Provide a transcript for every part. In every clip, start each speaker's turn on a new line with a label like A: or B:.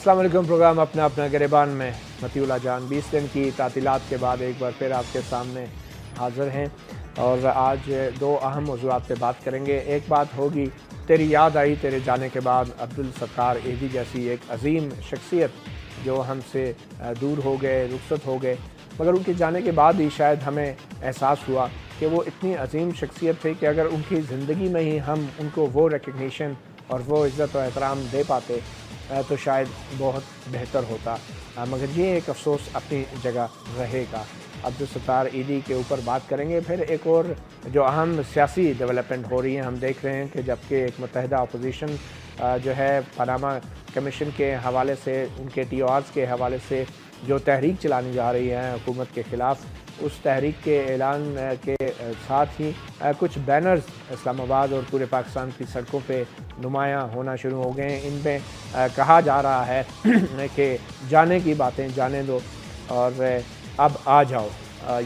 A: अस्सलाम वालेकुम। प्रोग्राम अपना अपना गिरबान में मतीउल्लाह जान 20 दिन की तातीलात के बाद एक बार फिर आपके सामने हाज़िर हैं और आज दो अहम मौज़ूआत पे बात करेंगे। एक बात होगी तेरी याद आई तेरे जाने के बाद, अब्दुल सत्तार ईदी जैसी एक अजीम शख्सियत जो हमसे दूर हो गए, रुखसत हो गए, मगर उनके जाने के बाद ही शायद हमें एहसास हुआ कि वो इतनी अजीम शख्सियत थी कि अगर उनकी ज़िंदगी में ही हम उनको वो रिकग्निशन और वो इज़्ज़त और एहतराम दे पाते तो शायद बहुत बेहतर होता। मगर ये एक अफसोस अपनी जगह रहेगा। अब्दुल सत्तार ईदी के ऊपर बात करेंगे। फिर एक और जो अहम सियासी डेवलपमेंट हो रही है, हम देख रहे हैं कि जबकि एक मुत्तहिदा अपोजिशन जो है पनामा कमीशन के हवाले से, उनके TORs के हवाले से जो तहरीक चलानी जा रही है हुकूमत के ख़िलाफ़, उस तहरीक के ऐलान के साथ ही कुछ बैनर्स इस्लामाबाद और पूरे पाकिस्तान की सड़कों पे नुमायाँ होना शुरू हो गए हैं। इनमें कहा जा रहा है कि जाने की बातें जाने दो और अब आ जाओ।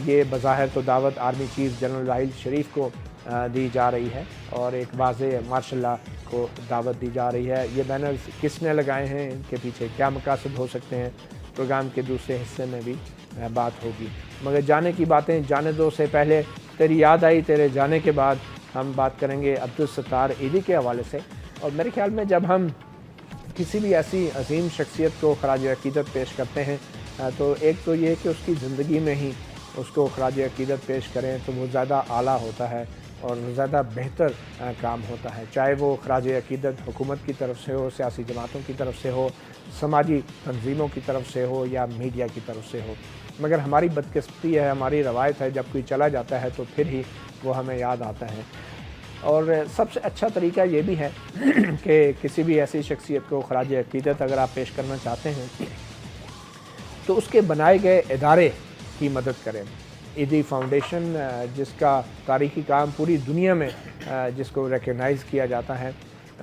A: ये बज़ाहिर तो दावत आर्मी चीफ जनरल राहिल शरीफ को दी जा रही है और एक वाज़े मार्शल लॉ को दावत दी जा रही है। ये बैनर्स किसने लगाए हैं, इनके पीछे क्या मकासद हो सकते हैं, प्रोग्राम के दूसरे हिस्से में भी बात होगी। मगर जाने की बातें जाने दो से पहले तेरी याद आई तेरे जाने के बाद हम बात करेंगे अब्दुल सत्तार ईदी के हवाले से। और मेरे ख्याल में जब हम किसी भी ऐसी अजीम शख्सियत को खराज अक़ीदत पेश करते हैं तो एक तो ये कि उसकी ज़िंदगी में ही उसको खराज अक़ीदत पेश करें तो वो ज़्यादा आला होता है और ज़्यादा बेहतर काम होता है, चाहे वो खराज अक़ीदत हुकूमत की तरफ से हो, सियासी जमातों की तरफ से हो, समाजी तंजीमों की तरफ से हो या मीडिया की तरफ से हो। मगर हमारी बदकिस्मती है, हमारी रवायत है, जब कोई चला जाता है तो फिर ही वो हमें याद आता है। और सबसे अच्छा तरीका ये भी है कि किसी भी ऐसी शख्सियत को खराज अक़ीदत अगर आप पेश करना चाहते हैं तो उसके बनाए गए इदारे की मदद करें। ईदी फाउंडेशन जिसका तारीख़ी काम पूरी दुनिया में जिसको रिकग्नाइज़ किया जाता है,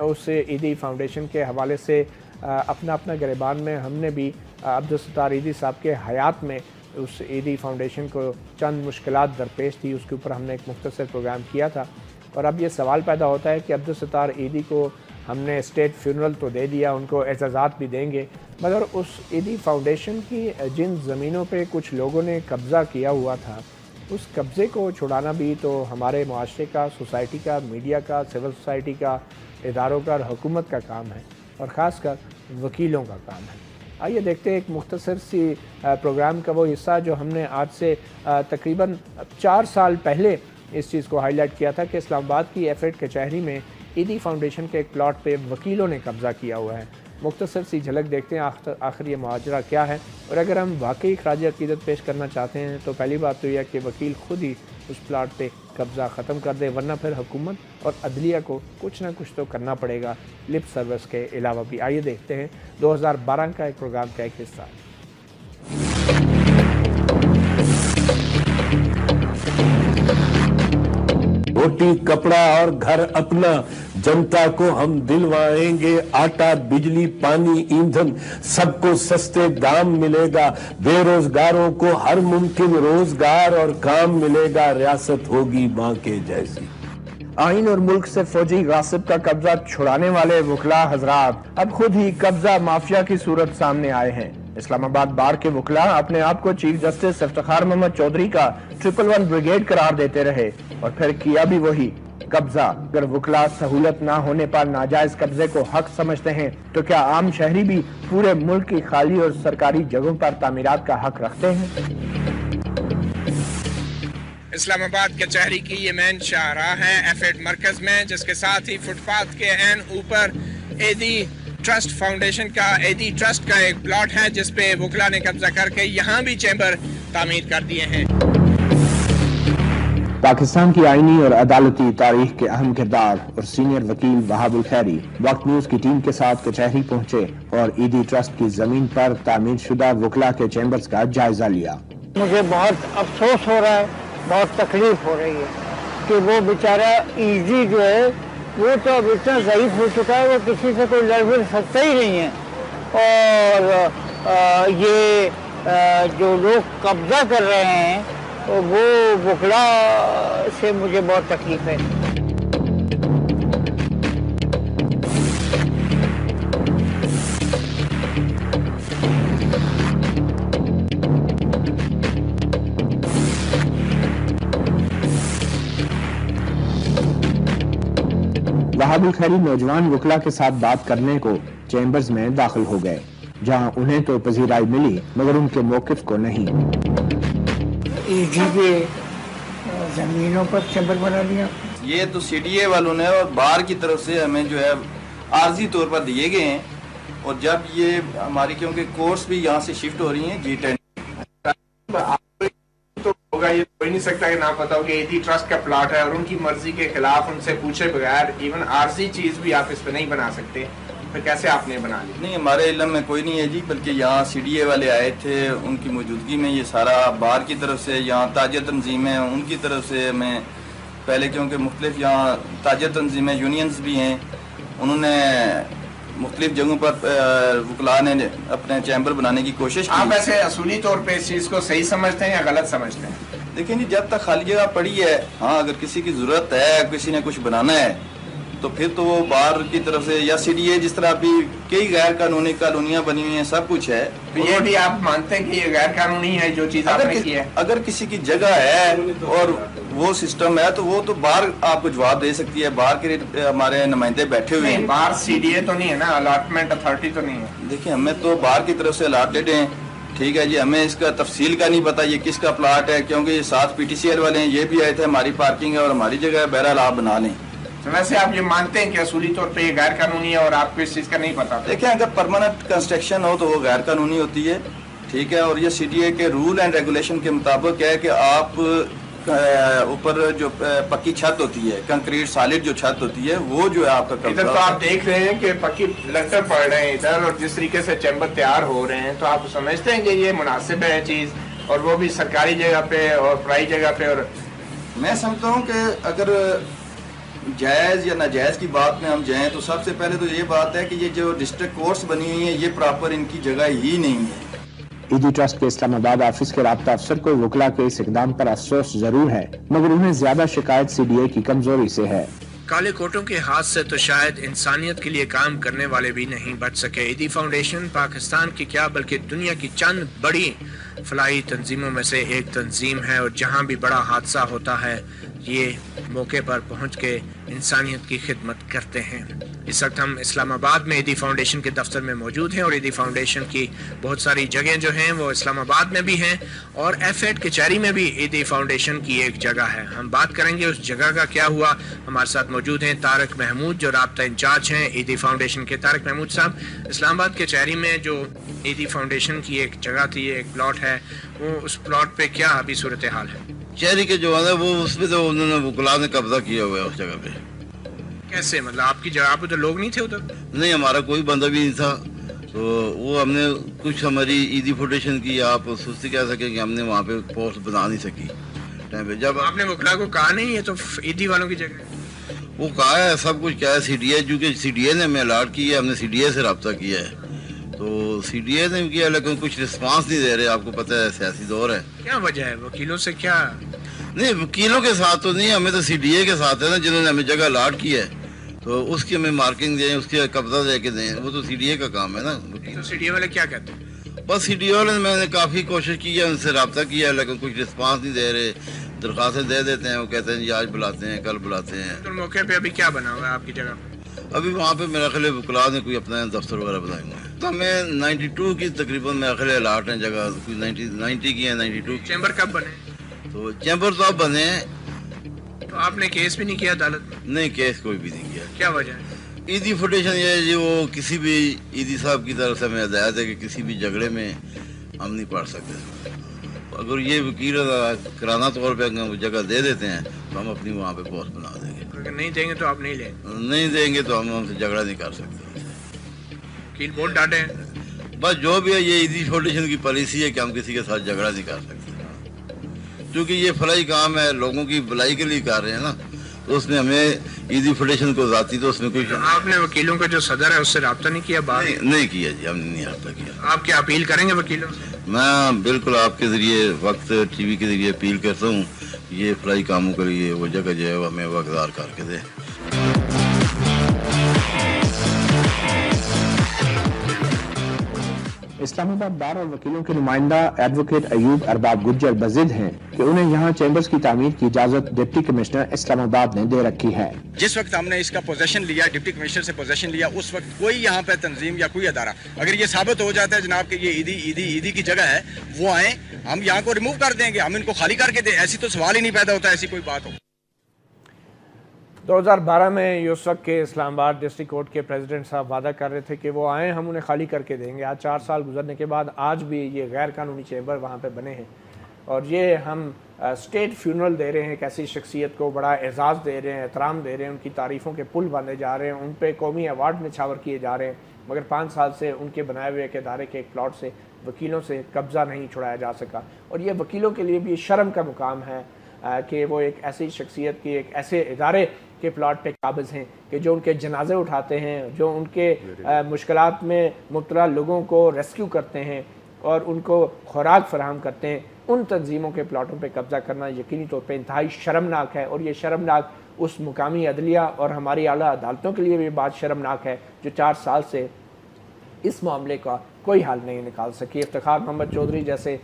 A: उस ईदी फाउंडेशन के हवाले से अपना अपना गिरबान में हमने भी अब्दुल सत्तार ईदी साहब के हयात में उस ईदी फाउंडेशन को चंद मुश्किलात दरपेश थी, उसके ऊपर हमने एक मुख्तसर प्रोग्राम किया था। और अब ये सवाल पैदा होता है कि अब्दुल सत्तार ईदी को हमने स्टेट फ्यूनरल तो दे दिया, उनको एजाज़ात भी देंगे, मगर उस ईदी फाउंडेशन की जिन ज़मीनों पे कुछ लोगों ने कब्ज़ा किया हुआ था, उस कब्ज़े को छुड़ाना भी तो हमारे माशरे का, सोसाइटी का, मीडिया का, सिविल सोसाइटी का, इदारों का और हुकूमत का काम है और ख़ास कर वकीलों का काम है। आइए देखते हैं एक मुख्तसर सी प्रोग्राम का वो हिस्सा जो हमने आज से तकरीबन 4 साल पहले इस चीज़ को हाईलाइट किया था कि इस्लामाबाद की F8 कचहरी में ईदी फाउंडेशन के एक प्लॉट पे वकीलों ने कब्ज़ा किया हुआ है। मुख्तसर सी झलक देखते हैं आखिर ये माजरा क्या है। और अगर हम वाकई खराज अक़ीदत पेश करना चाहते हैं तो पहली बात तो यह है कि वकील खुद ही उस प्लाट पे कब्ज़ा ख़त्म कर दे, वरना फिर हुकूमत और अदलिया को कुछ ना कुछ तो करना पड़ेगा लिप सर्विस के अलावा भी। आइए देखते हैं 2012 का एक प्रोग्राम का एक हिस्सा।
B: रोटी कपड़ा और घर अपना, जनता को हम दिलवाएंगे आटा बिजली पानी ईंधन, सबको सस्ते दाम मिलेगा, बेरोजगारों को हर मुमकिन रोजगार और काम मिलेगा, रियासत होगी मां के जैसी।
C: आइन और मुल्क से फौजी गासिब का कब्जा छुड़ाने वाले वकला हजरात अब खुद ही कब्जा माफिया की सूरत सामने आए हैं। इस्लामाबाद बार के वकला अपने आप को चीफ जस्टिस इफ्तिखार मोहम्मद चौधरी का 111 ब्रिगेड करार देते रहे और फिर किया भी वही कब्जा। अगर वकला सहूलत ना होने पर नाजायज कब्जे को हक समझते हैं तो क्या आम शहरी भी पूरे मुल्क की खाली और सरकारी जगहों पर तामीरात का हक रखते हैं?
D: इस्लामाबाद कचहरी की ये मेन शाहराह है F8 मरकज में, जिसके साथ ही फुटपाथ के एन ऊपर ईदी ट्रस्ट फाउंडेशन का ईदी ट्रस्ट का एक प्लॉट है जिस पे वकला ने कब्जा करके यहाँ भी चैम्बर तामीर कर दिए हैं।
C: पाकिस्तान की आईनी और अदालती तारीख के अहम किरदार और सीनियर वकील वहाबुल खैरी वक्त न्यूज की टीम के साथ कचहरी पहुंचे और ईदी ट्रस्ट की जमीन पर तामीर शुदा वकला के चैम्बर्स का जायजा लिया।
E: मुझे बहुत अफसोस हो रहा है, बहुत तकलीफ हो रही है कि वो बेचारा ईदी जो है वो तो अब इतना ज़ईफ हो चुका है, वो किसी से कोई लड़ भिड़ सकता ही नहीं है। और ये जो लोग कब्जा कर रहे हैं वो वकला से मुझे बहुत तकलीफ है।
C: وہاب الخیری نوجوان وکلا کے ساتھ بات کرنے کو چیمبرز میں داخل ہو گئے، جہاں انہیں تو پذیرائی ملی مگر ان کے موقف کو نہیں۔
E: ایزی کے زمینوں پر چیمبر بنا دیا،
F: یہ تو سی ڈی اے والوں نے اور باہر کی طرف سے ہمیں جو ہے عارضی طور پر دیے گئے ہیں، اور جب یہ ہماری کیونکہ کورس بھی یہاں سے شفٹ ہو رہی ہیں G10
A: تو ہوگا، یہ کوئی نہیں سکتا کہ نہ پتا ہو کہ ایدی ٹرسٹ کا پلاٹ ہے اور ان کی مرضی کے خلاف ان سے پوچھے بغیر ایون عارضی چیز بھی آپ اس پہ نہیں بنا سکتے، پھر کیسے آپ نے بنا لی؟
F: نہیں، ہمارے علم میں کوئی نہیں ہے جی، بلکہ یہاں سی ڈی اے والے آئے تھے، ان کی موجودگی میں یہ سارا باہر کی طرف سے یہاں تاجر تنظیمیں ان کی طرف سے ہمیں پہلے، کیونکہ مختلف یہاں تاجر تنظیمیں یونینز بھی ہیں، انہوں نے مختلف جگہوں پر وکلاء نے اپنے چیمبر بنانے کی کوشش کی۔
A: آپ ایسے اصولی طور پہ اس چیز کو صحیح سمجھتے ہیں یا غلط سمجھتے ہیں؟
F: دیکھیں جی، جب تک خالی جگہ پڑی ہے، ہاں اگر کسی کی ضرورت ہے، کسی نے کچھ بنانا ہے تو پھر تو وہ باہر کی طرف سے یا سی ڈی اے، جس طرح ابھی کئی غیر قانونی کالونیاں بنی ہوئی ہیں، سب کچھ ہے۔
A: یہ بھی آپ مانتے ہیں کہ یہ غیر قانونی ہے جو چیز آپ نے کی ہے؟
F: اگر کسی کی جگہ ہے اور وہ سسٹم ہے تو وہ تو باہر آپ کو جواب دے سکتی ہے، باہر کے ہمارے نمائندے بیٹھے ہوئے ہیں۔
A: باہر سی ڈی اے تو نہیں ہے نا، الاٹمنٹ اتھارٹی تو نہیں ہے؟
F: دیکھیں، ہمیں تو باہر کی طرف سے الاٹڈ ہیں، ٹھیک ہے جی، ہمیں اس کا تفصیل کا نہیں پتا یہ کس کا پلاٹ ہے، کیونکہ یہ ساتھ پی ٹی سی ایل والے ہیں، یہ بھی آئے تھے، ہماری پارکنگ ہے اور ہماری جگہ ہے، بہرحال آپ بنا لیں۔
A: ویسے آپ یہ مانتے ہیں کہ اصولی طور پہ یہ غیر قانونی ہے اور آپ کو اس چیز کا نہیں پتا؟
F: دیکھیں، اگر پرماننٹ کنسٹرکشن ہو تو وہ غیر قانونی ہوتی ہے، ٹھیک ہے، اور یہ سی ڈی اے کے رول اینڈ ریگولیشن کے مطابق ہے کہ آپ اوپر جو پکی چھت ہوتی ہے، کنکریٹ سالڈ جو چھت ہوتی ہے، وہ جو ہے آپ کا
A: ادھر تو آپ دیکھ رہے ہیں کہ پکی لنٹر پڑ رہے ہیں ادھر، اور جس طریقے سے چیمبر تیار ہو رہے ہیں، تو آپ سمجھتے ہیں کہ یہ مناسب ہے چیز، اور وہ بھی سرکاری جگہ پہ اور پرائی جگہ پہ؟ اور
F: میں سمجھتا ہوں کہ اگر جائز یا ناجائز کی بات میں ہم جائیں تو سب سے پہلے تو یہ بات ہے کہ یہ جو ڈسٹرکٹ کورٹس بنی ہوئی ہیں، یہ پراپر ان کی جگہ ہی نہیں ہے۔
C: ایدی ٹرسٹ کے اسلام آباد آفس کے رابطہ افسر کو وکلا کے اس اقدام پر افسوس ضرور ہے، مگر انہیں زیادہ شکایت سی ڈی اے کی کمزوری سے ہے۔
D: کالے کوٹوں کے ہاتھ سے تو شاید انسانیت کے لیے کام کرنے والے بھی نہیں بچ سکے۔ ایدی فاؤنڈیشن پاکستان کی کیا بلکہ دنیا کی چند بڑی فلاحی تنظیموں میں سے ایک تنظیم ہے، اور جہاں بھی بڑا حادثہ ہوتا ہے یہ موقع پر پہنچ کے انسانیت کی خدمت کرتے ہیں۔ اس وقت ہم اسلام آباد میں ایدی فاؤنڈیشن کے دفتر میں موجود ہیں، اور ایدی فاؤنڈیشن کی بہت ساری جگہیں جو ہیں وہ اسلام آباد میں بھی ہیں، اور ایف ایڈ کچہری میں بھی ایدی فاؤنڈیشن کی ایک جگہ ہے۔ ہم بات کریں گے اس جگہ کا کیا ہوا۔ ہمارے ساتھ موجود ہیں طارق محمود، جو رابطہ انچارج ہیں ایدی فاؤنڈیشن کے۔ طارق محمود صاحب، اسلام آباد کچہری میں جو ایدی فاؤنڈیشن کی ایک جگہ تھی، ایک پلاٹ ہے، وہ اس پلاٹ پہ کیا ابھی صورتحال ہے؟
G: شہری کے جو ہے وہ اس پہ تو انہوں نے وکلاء نے قبضہ کیا ہوا ہے اس جگہ پہ۔
D: کیسے؟ مطلب آپ کی جگہ پہ تو لوگ نہیں تھے ادھر؟
G: نہیں، ہمارا کوئی بندہ بھی نہیں تھا، تو وہ ہم نے کچھ ہماری ایدی فاؤنڈیشن کی آپ سستی کہہ سکیں کہ ہم نے وہاں پہ پوسٹ بنا نہیں سکی ٹائم پہ۔ جب
D: آپ نے وکلاء کو کہا نہیں یہ تو ایدی والوں کی جگہ ہے؟
G: وہ کہا ہے سب کچھ کیا ہے، سی ڈی اے، چونکہ سی ڈی اے نے ہمیں الاٹ کی ہے، ہم نے سی ڈی اے سے رابطہ کیا ہے، تو سی ڈی اے نے کیا، لیکن کچھ رسپانس نہیں دے رہے۔ آپ کو پتہ ہے سیاسی دور ہے۔
D: کیا وجہ ہے؟ وکیلوں سے کیا؟
G: نہیں، وکیلوں کے ساتھ تو نہیں، ہمیں تو سی ڈی اے کے ساتھ ہے نا، جنہوں نے ہمیں جگہ الاٹ کی ہے، تو اس کی ہمیں مارکنگ دیں، اس کی قبضہ دے کے دیں، وہ تو سی ڈی اے کا کام ہے نا۔
D: تو سی ڈی اے والے کیا کہتے ہیں؟
G: بس سی ڈی اے والے میں نے کافی کوشش کی ہے، ان سے رابطہ کیا ہے، لیکن کچھ رسپانس نہیں دے رہے۔ درخواستیں دے دیتے ہیں، وہ کہتے ہیں جی آج بلاتے ہیں، کل بلاتے ہیں۔
D: تو موقع پہ ابھی کیا بنا ہوا ہے آپ کی جگہ پہ؟
G: ابھی وہاں پہ میرا خیال ہے وکلاء نے کوئی اپنا دفتر وغیرہ بنائے ہوئے ہیں، تو ہمیں 92 کی تقریباً میرا خیال ہے الاٹ ہیں جگہ، کوئی 90 کی ہیں، 92 کی۔
D: چیمبر کب بنے؟
G: تو چیمبر تو اب بنے ہیں۔
D: تو آپ نے کیس بھی نہیں کیا عدالت میں؟
G: نہیں، کیس کوئی بھی نہیں کیا۔
D: کیا وجہ ہے؟
G: ایدی فاؤنڈیشن یہ ہے جی، وہ کسی بھی ایدی صاحب کی طرف سے ہمیں ہدایت ہے کہ کسی بھی جھگڑے میں ہم نہیں پڑھ سکتے۔ اگر یہ وکیل کرانہ طور پہ اگر وہ جگہ دے دیتے ہیں تو ہم اپنی وہاں پہ پوسٹ بنا دیں گے۔
D: اگر نہیں دیں گے تو آپ نہیں لیں؟
G: نہیں دیں گے تو ہم ان سے جھگڑا نہیں کر سکتے۔
D: وکیل بہت ڈانٹے ہیں؟
G: بس جو بھی ہے، یہ ایدی فاؤنڈیشن کی پالیسی ہے کہ ہم کسی کے ساتھ جھگڑا نہیں کر سکتے، کیونکہ یہ فلاحی کام ہے، لوگوں کی بھلائی کے لیے کر رہے ہیں نا، تو اس میں ہمیں ایدی فاؤنڈیشن کو ذاتی تو اس میں کوئی
D: آپ نے وکیلوں کا جو صدر ہے اس سے رابطہ نہیں کیا؟ بات
G: نہیں کیا جی، ہم نے نہیں رابطہ کیا۔
D: آپ کیا اپیل کریں گے وکیلوں سے؟
G: میں بالکل آپ کے ذریعے وقت ٹی وی کے ذریعے اپیل کرتا ہوں، یہ فلاحی کاموں کے لیے وہ جگہ جو ہے وہ ہمیں وقتدار کر کے دے۔
C: اسلام इस्लामाबाद बार और वकीलों के नुमाइंदा एडवोकेट अयूब अरबाब गुज्जर बजिद हैं कि उन्हें यहाँ चैम्बर्स की तामीर की इजाजत डिप्टी कमिश्नर इस्लामाबाद ने दे रखी है।
H: जिस वक्त हमने इसका पोजेशन लिया, डिप्टी कमिश्नर से पोजेशन लिया, उस वक्त कोई यहाँ पे तंजीम या कोई अदारा अगर ये साबित हो जाता है जनाब कि ये ईदी की जगह है, वो आए, हम यहाँ को रिमूव कर देंगे, हम इनको खाली करके दें। ऐसी तो सवाल ही नहीं पैदा होता, ऐसी कोई बात हो।
A: 2012 में यूसुफ के इस्लामाबाद डिस्ट्रिक्ट कोर्ट के प्रेसिडेंट साहब वादा कर रहे थे कि वो आएँ, हम उन्हें खाली करके देंगे। आज 4 साल गुजरने के बाद आज भी ये गैर कानूनी चैम्बर वहाँ पे बने हैं और ये हम स्टेट फ्यूनरल दे रहे हैं, एक ऐसी शख्सियत को बड़ा एजाज़ दे रहे हैं, एहतराम दे रहे हैं, उनकी तारीफ़ों के पुल बांधे जा रहे हैं, उन पे कौमी अवार्ड निछावर किए जा रहे हैं, मगर 5 साल से उनके बनाए हुए एक इदारे के एक प्लॉट से वकीलों से कब्ज़ा नहीं छुड़ाया जा सका। और ये वकीलों के लिए भी शर्म का मुकाम है कि वो एक ऐसी शख्सियत की, एक ऐसे इदारे के प्लॉट पे काबिज़ हैं कि जो उनके जनाजे उठाते हैं, जो उनके मुश्किलात में मुब्तला लोगों को रेस्क्यू करते हैं और उनको खुराक फराहम करते हैं। उन तंजीमों के प्लाटों पे कब्ज़ा करना यकीनी तौर पे इंतहाई शर्मनाक है और ये शर्मनाक उस मुकामी अदलिया और हमारी आला अदालतों के लिए भी बात शर्मनाक है जो 4 साल से इस मामले का कोई हल नहीं निकाल सकी। इफ्तिखार मोहम्मद चौधरी जैसे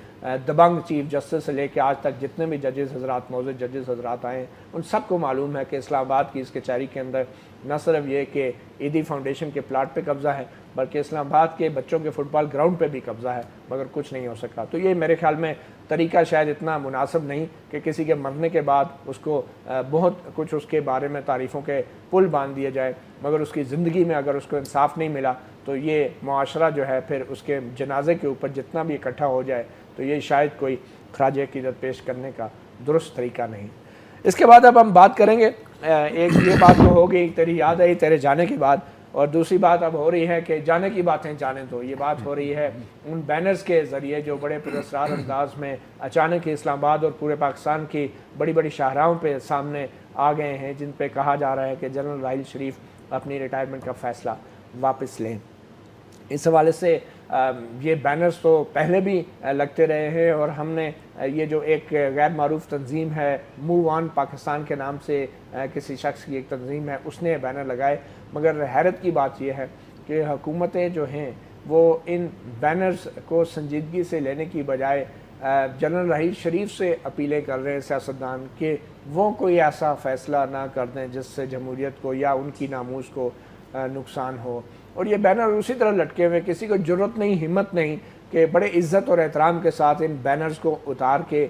A: दबंग चीफ जस्टिस से लेकर आज तक जितने भी जजेस हजरात, मौजूद जजेस हजरात आए हैं, उन सबको मालूम है कि इस्लामाबाद की इस कचहरी के अंदर न सिर्फ ये कि ईदी फाउंडेशन के प्लाट पे कब्ज़ा है बल्कि इस्लामाबाद के बच्चों के फुटबॉल ग्राउंड पे भी कब्ज़ा है, मगर कुछ नहीं हो सका। तो ये मेरे ख्याल में तरीका शायद इतना मुनासिब नहीं कि किसी के मरने के बाद उसको बहुत कुछ उसके बारे में तारीफ़ों के पुल बांध दिए जाए, मगर उसकी ज़िंदगी में अगर उसको इंसाफ नहीं मिला तो ये मुआशरा जो है फिर उसके जनाजे के ऊपर जितना भी इकट्ठा हो जाए तो ये शायद कोई खराज अक़ीदत पेश करने का दुरुस्त तरीका नहीं। इसके बाद अब हम बात करेंगे, एक ये बात तो हो गई तेरी याद आई तेरे जाने के बाद, और दूसरी बात अब हो रही है कि जाने की बातें जाने तो ये बात हो रही है उन बैनर्स के ज़रिए जो बड़े पुरस्कार अंदाज में अचानक ही इस्लामाबाद और पूरे पाकिस्तान की बड़ी बड़ी शाहराहों पे सामने आ गए हैं, जिन पे कहा जा रहा है कि जनरल राहिल शरीफ अपनी रिटायरमेंट का फ़ैसला वापस लें। इस हवाले से ये बैनर्स तो पहले भी लगते रहे हैं और हमने ये जो एक गैर मारूफ तंजीम है मूव ऑन पाकिस्तान के नाम से किसी शख्स की एक तंजीम है, उसने बैनर लगाए, मगर हैरत की बात यह है कि हुकूमतें जो हैं वो इन बैनर्स को संजीदगी से लेने की बजाय जनरल राहिल शरीफ से अपीलें कर रहे हैं सियासतदान कि वो कोई ऐसा फ़ैसला ना कर दें जिससे जमहूरियत को या उनकी नामूस को नुकसान हो। और ये बैनर उसी तरह लटके हुए, किसी को ज़रूरत नहीं, हिम्मत नहीं कि बड़े इज़्ज़त और एहतराम के साथ इन बैनर्स को उतार के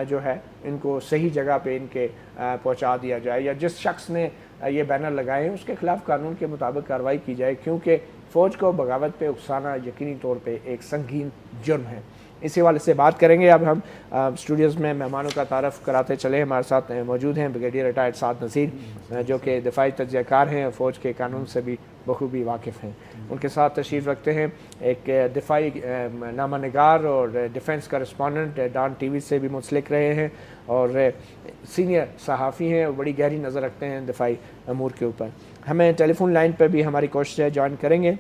A: जो है इनको सही जगह पे इनके पहुंचा दिया जाए, या जिस शख्स ने ये बैनर लगाए हैं उसके ख़िलाफ़ कानून के मुताबिक कार्रवाई की जाए, क्योंकि फ़ौज को बगावत पे उकसाना यकीनी तौर पे एक संगीन जुर्म है। इसी हवाले से बात करेंगे। अब हम स्टूडियोज़ में मेहमानों का तारफ़ कराते चले। हमारे साथ मौजूद हैं ब्रिगेडियर रिटायर्ड साद नसीर जो कि दिफाई तज्ज़ियाकार हैं, फ़ौज के कानून से भी बखूबी वाकिफ़ हैं। उनके साथ तशरीफ़ रखते हैं एक दिफाई नामा निगार और डिफेंस करस्पॉन्डेंट डॉन टीवी से भी मुंसलिक रहे हैं और सीनियर सहाफ़ी हैं और बड़ी गहरी नज़र रखते हैं दिफाई अमूर के ऊपर। हमें टेलीफोन लाइन पर भी हमारी कोशिश है ज्वाइन करेंगे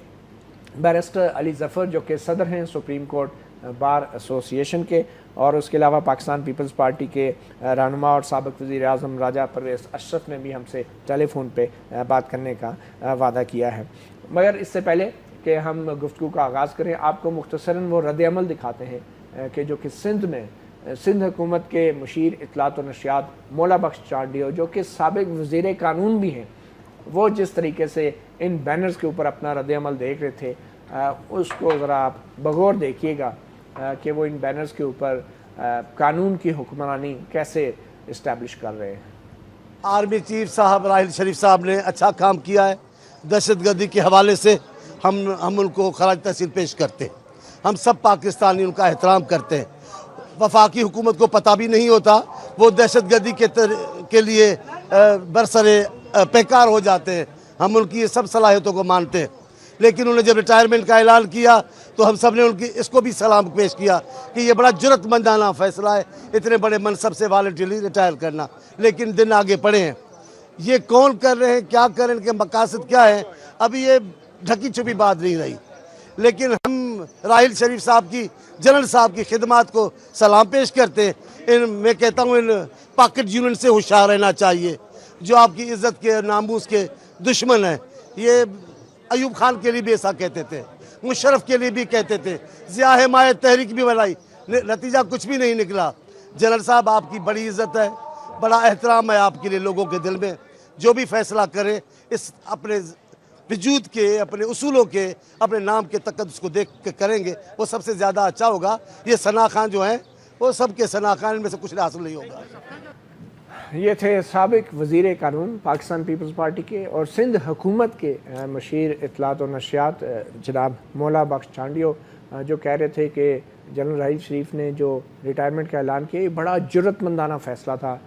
A: बैरिस्टर अली ज़फ़र जो कि सदर हैं सुप्रीम कोर्ट बार एसोसिएशन के, और उसके अलावा पाकिस्तान पीपल्स पार्टी के रहनुमा और साबिक़ वज़ीर आज़म राजा परवेज़ अशरफ ने भी हमसे टेलीफोन पे बात करने का वादा किया है। मगर इससे पहले कि हम गुफ्तगू का आगाज़ करें, आपको मुख्तसरन वो रद्द-ए-अमल दिखाते हैं कि जो कि सिंध हुकूमत के मुशीर इत्तलात और नशियात मौला बख्श चांडियो जो कि साबिक़ वज़ीर कानून भी हैं, वो जिस तरीके से इन बैनर्स के ऊपर अपना रद्द-ए-अमल देख रहे थे उसको ज़रा आप बगौर देखिएगा कि वो इन बैनर्स के ऊपर कानून की हुक्मरानी कैसे इस्टेब्लिश कर रहे हैं।
I: आर्मी चीफ साहब राहिल शरीफ साहब ने अच्छा काम किया है। दहशतगर्दी के हवाले से हम उनको खराज तहसीन पेश करते हैं। हम सब पाकिस्तानी उनका एहतराम करते हैं। वफाकी हुकूमत को पता भी नहीं होता, वो दहशतगर्दी के लिए बरसरे बेकार हो जाते हैं। हम उनकी ये सब सलाहियतों को मानते हैं, लेकिन उन्होंने जब रिटायरमेंट का ऐलान किया तो हम सब ने उनकी इसको भी सलाम पेश किया कि ये बड़ा जुर्रतमंदाना फैसला है, इतने बड़े मनसब से वॉलंटरीली रिटायर करना। लेकिन दिन आगे पड़े हैं, ये कौन कर रहे हैं, क्या कर रहे हैं, इनके मकासद क्या है, अभी ये ढकी छुपी बात नहीं रही। लेकिन हम राहिल शरीफ साहब की, जनरल साहब की खिदमात को सलाम पेश करते हैं। मैं कहता हूँ इन पॉकेट यूनियन से होशियार रहना चाहिए जो आपकी इज्जत के नामूस के दुश्मन हैं। ये अयूब खान के लिए भी ऐसा कहते थे, मुशर्रफ के लिए भी कहते थे, ज़िया हिमायत तहरीक भी बनाई, नतीजा कुछ भी नहीं निकला। जनरल साहब आपकी बड़ी इज्जत है, बड़ा एहतराम है आपके लिए लोगों के दिल में। जो भी फैसला करें इस अपने वजूद के, अपने उसूलों के, अपने नाम के तकद्दुस को देख के करेंगे, वो सबसे ज़्यादा अच्छा होगा। ये सना खान जो हैं वो सबके सना खान में से कुछ हासिल नहीं होगा।
A: ये थे साबिक वज़ीर कानून पाकिस्तान पीपल्स पार्टी के और सिंध हुकूमत के मशीर इत्तलात और नशियात जनाब मौला बख्श चांडियो, जो कह रहे थे कि जनरल राहील शरीफ ने जो रिटायरमेंट का ऐलान किया ये बड़ा जुर्रतमंदाना फ़ैसला था।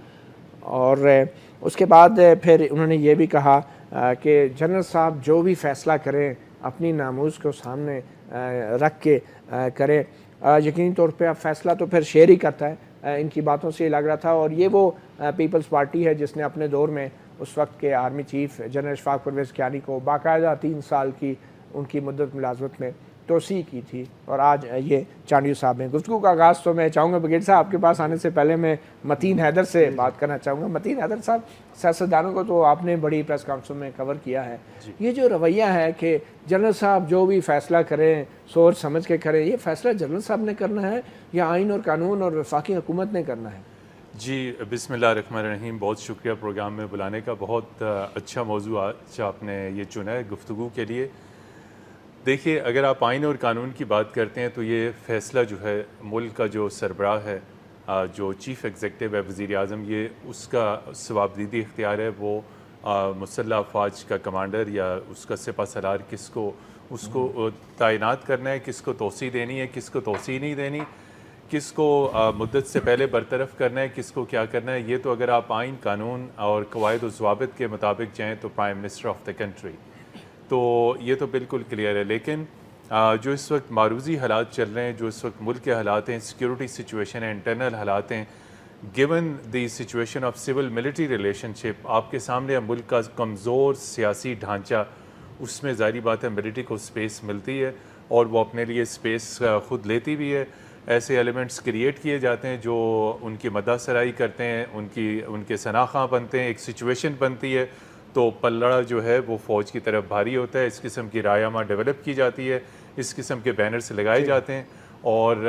A: और उसके बाद फिर उन्होंने ये भी कहा कि जनरल साहब जो भी फ़ैसला करें अपनी नामूस को सामने रख के करें। यकीनी तौर पे अब फ़ैसला तो फिर शेयर ही करता है, इनकी बातों से लग रहा था। और ये वो पीपल्स पार्टी है जिसने अपने दौर में उस वक्त के army chief general Ashfaq Pervez Kayani को बाकायदा 3 साल की उनकी मुद्दत मुलाजमत में तोसी की थी। और आज ये चांडियो साहब हैं। गुफ्तगू का आगाज़ तो मैं चाहूँगा ब्रिगेड साहब आपके पास आने से पहले मैं मतीन हैदर से बात करना चाहूँगा। मतीन हैदर साहब, सियासतदानों को तो आपने बड़ी प्रेस कॉन्फ्रेंस में कवर किया है, ये जो रवैया है कि जनरल साहब जो भी फ़ैसला करें सोच समझ के करें, ये फ़ैसला जनरल साहब ने करना है या आइन और कानून और वफाकी हुकूमत ने करना है?
J: जी बिस्मिल्लाहिर्रहमानिर्रहीम, बहुत शुक्रिया प्रोग्राम में बुलाने का। बहुत अच्छा मौजू आज आपने ये चुना है गुफ्तगू के लिए। देखिए, अगर आप आइन और कानून की बात करते हैं तो ये फ़ैसला जो है मुल्क का जो सरबराह है, जो चीफ़ एग्जेक्टिव है वज़ीर आज़म, ये उसका सवाबदीदी इख्तियार है। वो मुसल्लह अफ़वाज का कमांडर या उसका सिपा सलार किसको उसको तैनात करना है, किसको तोसी देनी है, किसको तोसी नहीं देनी, किसको मुद्दत से पहले बरतरफ करना है, किसको क्या करना है, ये तो अगर आप आइन कानून और कवायद व ज़वाबित के मुताबिक जाएँ तो prime minister of the country, तो ये तो बिल्कुल क्लियर है। लेकिन जो इस वक्त मारूजी हालात चल रहे हैं, जो इस वक्त मुल्क के हालात हैं, सिक्योरिटी सिचुएशन है, इंटरनल हालात हैं, given the situation of civil military relationship, आपके सामने मुल्क का कमज़ोर सियासी ढांचा, उसमें ज़ाहिर बात है मिलिट्री को स्पेस मिलती है और वो अपने लिए स्पेस ख़ुद लेती भी है। ऐसे एलिमेंट्स क्रिएट किए जाते हैं जो उनकी मदासराई करते हैं, उनके सनाखा बनते हैं, एक सिचुएशन बनती है तो पल्ला जो है वो फ़ौज की तरफ भारी होता है। इस किस्म की रायामा डेवलप की जाती है, इस किस्म के बैनर्स लगाए जाते हैं। और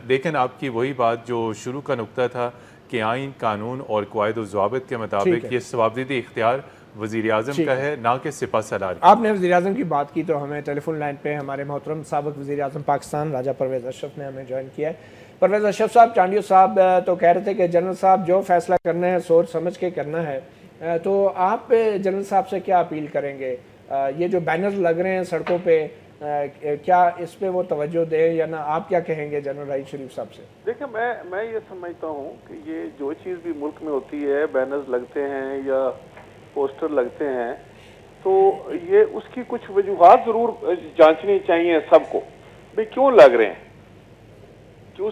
J: लेकिन आपकी वही बात जो शुरू का नुक्ता था कि आइन कानून और क़वायद व ज़वाबित के मुताबिक ये सवाबदीदी इख्तियार वज़ीर आज़म का है, ना कि सिपा सलार।
A: आपने वज़ीर आज़म की बात की तो हमें टेलीफोन लाइन पे हमारे मोहतरम साबिक़ वज़ीर आज़म पाकिस्तान राजा परवेज़ अशरफ ने हमें ज्वाइन किया है। परवेज़ अशरफ साहब, चांडियो साहब तो कह रहे थे कि जनरल साहब जो फैसला करना है सोच समझ के करना है, तो आप जनरल साहब से क्या अपील करेंगे? ये जो बैनर लग रहे हैं सड़कों पे, क्या इस पे वो तवज्जो दें या ना? आप क्या कहेंगे जनरल राहील शरीफ साहब से?
K: देखिए, मैं ये समझता हूँ कि ये जो चीज़ भी मुल्क में होती है, बैनर्स लगते हैं या पोस्टर लगते हैं, तो ये उसकी कुछ वजूहात ज़रूर जांचनी चाहिए सबको, भाई क्यों लग रहे हैं, कि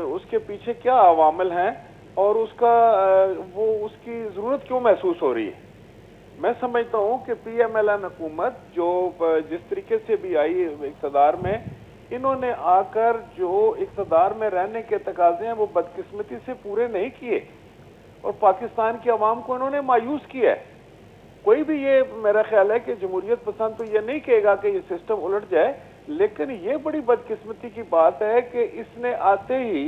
K: उसके पीछे क्या अवामिल हैं और उसकी ज़रूरत क्यों महसूस हो रही है। मैं समझता हूँ कि PMLN हुकूमत जो जिस तरीके से भी आई इक़्तिदार में, इन्होंने आकर जो इक़्तिदार में रहने के तकाज़े हैं वो बदकिस्मती से पूरे नहीं किए और पाकिस्तान की आवाम को इन्होंने मायूस किया है। कोई भी ये मेरा ख्याल है कि जमहूरियत पसंद तो ये नहीं कहेगा कि ये सिस्टम उलट जाए, लेकिन ये बड़ी बदकिस्मती की बात है कि इसने आते ही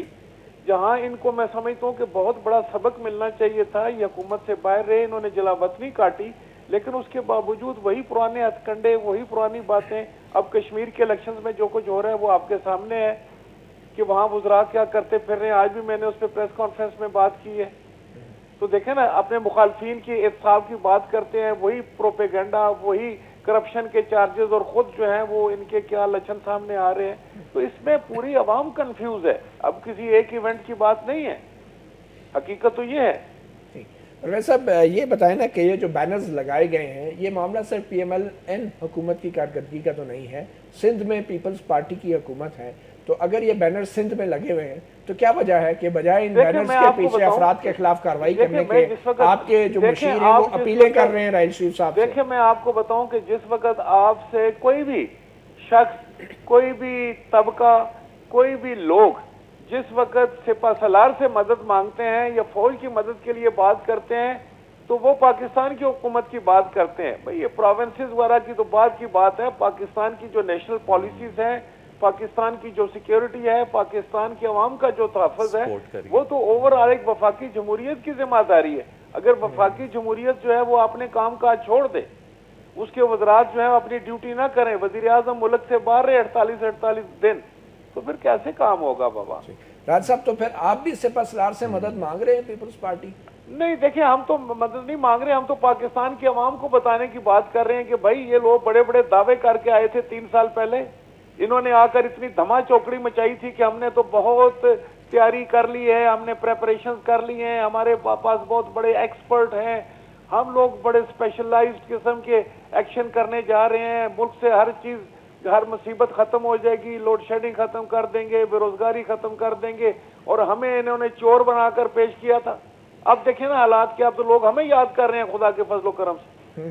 K: जहां इनको मैं समझता हूँ कि बहुत बड़ा सबक मिलना चाहिए था, ये हुकूमत से बाहर रहे, इन्होंने जलावतनी काटी, लेकिन उसके बावजूद वही पुराने हथकंडे, वही पुरानी बातें। अब कश्मीर के इलेक्शंस में जो कुछ हो रहा है वो आपके सामने है कि वहाँ वज़रा क्या करते फिर रहे हैं। आज भी मैंने उस पर प्रेस कॉन्फ्रेंस में बात की है, तो देखें ना, अपने मुखालफिन की एहतसाब की बात करते हैं, वही प्रोपेगेंडा, वही करप्शन के चार्जेस और खुद जो हैं वो इनके क्या लक्षण सामने आ रहे हैं। तो इसमें पूरी आवाम कंफ्यूज है। अब किसी एक इवेंट की बात नहीं है, हकीकत तो ये है।
A: वैसे साहब ये बताएं ना कि ये जो बैनर्स लगाए गए हैं, ये मामला सिर्फ PMLN हुकूमत की कारकर्दगी का तो नहीं है, सिंध में पीपल्स पार्टी की हुकूमत है, तो अगर ये बैनर सिंध में लगे हुए हैं तो क्या वजह है कि बजाय इन बैनर्स के पीछे अफराद के खिलाफ कार्रवाई करने के आपके जो मशीर हैं वो अपीलें कर रहे हैं राहील शरीफ साहब से?
K: देखिए, मैं आपको बताऊं कि जिस वक्त आपसे कोई भी शख्स, कोई भी तबका, कोई भी लोग जिस वक्त सिपा सलार से मदद मांगते हैं या फौज की मदद के लिए बात करते हैं, تو وہ پاکستان کی حکومت کی بات کرتے ہیں. بھئی یہ پروونسز وغیرہ کی تو بعد کی بات ہے. پاکستان کی جو نیشنل پالیسیز ہیں, پاکستان کی جو سیکیورٹی ہے, پاکستان کی عوام کا جو تحفظ ہے, وہ تو اوور آل ایک وفاقی جمہوریت کی ذمہ داری ہے. اگر وفاقی جمہوریت جو ہے وہ اپنے کام کاج چھوڑ دے, اس کے وزرات جو ہیں اپنی ڈیوٹی نہ کریں, وزیر اعظم ملک سے باہر رہے 48 دن, تو پھر کیسے کام ہوگا بابا؟
A: راج صاحب تو پھر آپ بھی سپہ سالار سے مدد مانگ رہے ہیں پیپلز پارٹی؟
K: نہیں دیکھیں, ہم تو مدد نہیں مانگ رہے, ہم تو پاکستان کی عوام کو بتانے کی بات کر رہے ہیں کہ بھائی یہ لوگ بڑے بڑے دعوے کر کے آئے تھے 3 سال پہلے, انہوں نے آ کر اتنی دھما چوکڑی مچائی تھی کہ ہم نے تو بہت تیاری کر لی ہے, ہم نے پریپریشنز کر لی ہیں, ہمارے پاس بہت بڑے ایکسپرٹ ہیں, ہم لوگ بڑے اسپیشلائزڈ قسم کے ایکشن کرنے جا رہے ہیں, ملک سے ہر چیز, ہر مصیبت ختم ہو جائے گی, لوڈ شیڈنگ ختم کر دیں گے, بے روزگاری ختم کر دیں گے, اور ہمیں انہوں نے چور بنا کر پیش کیا تھا. اب دیکھیں نا حالات کیا, اب تو لوگ ہمیں یاد کر رہے ہیں خدا کے فضل و کرم سے.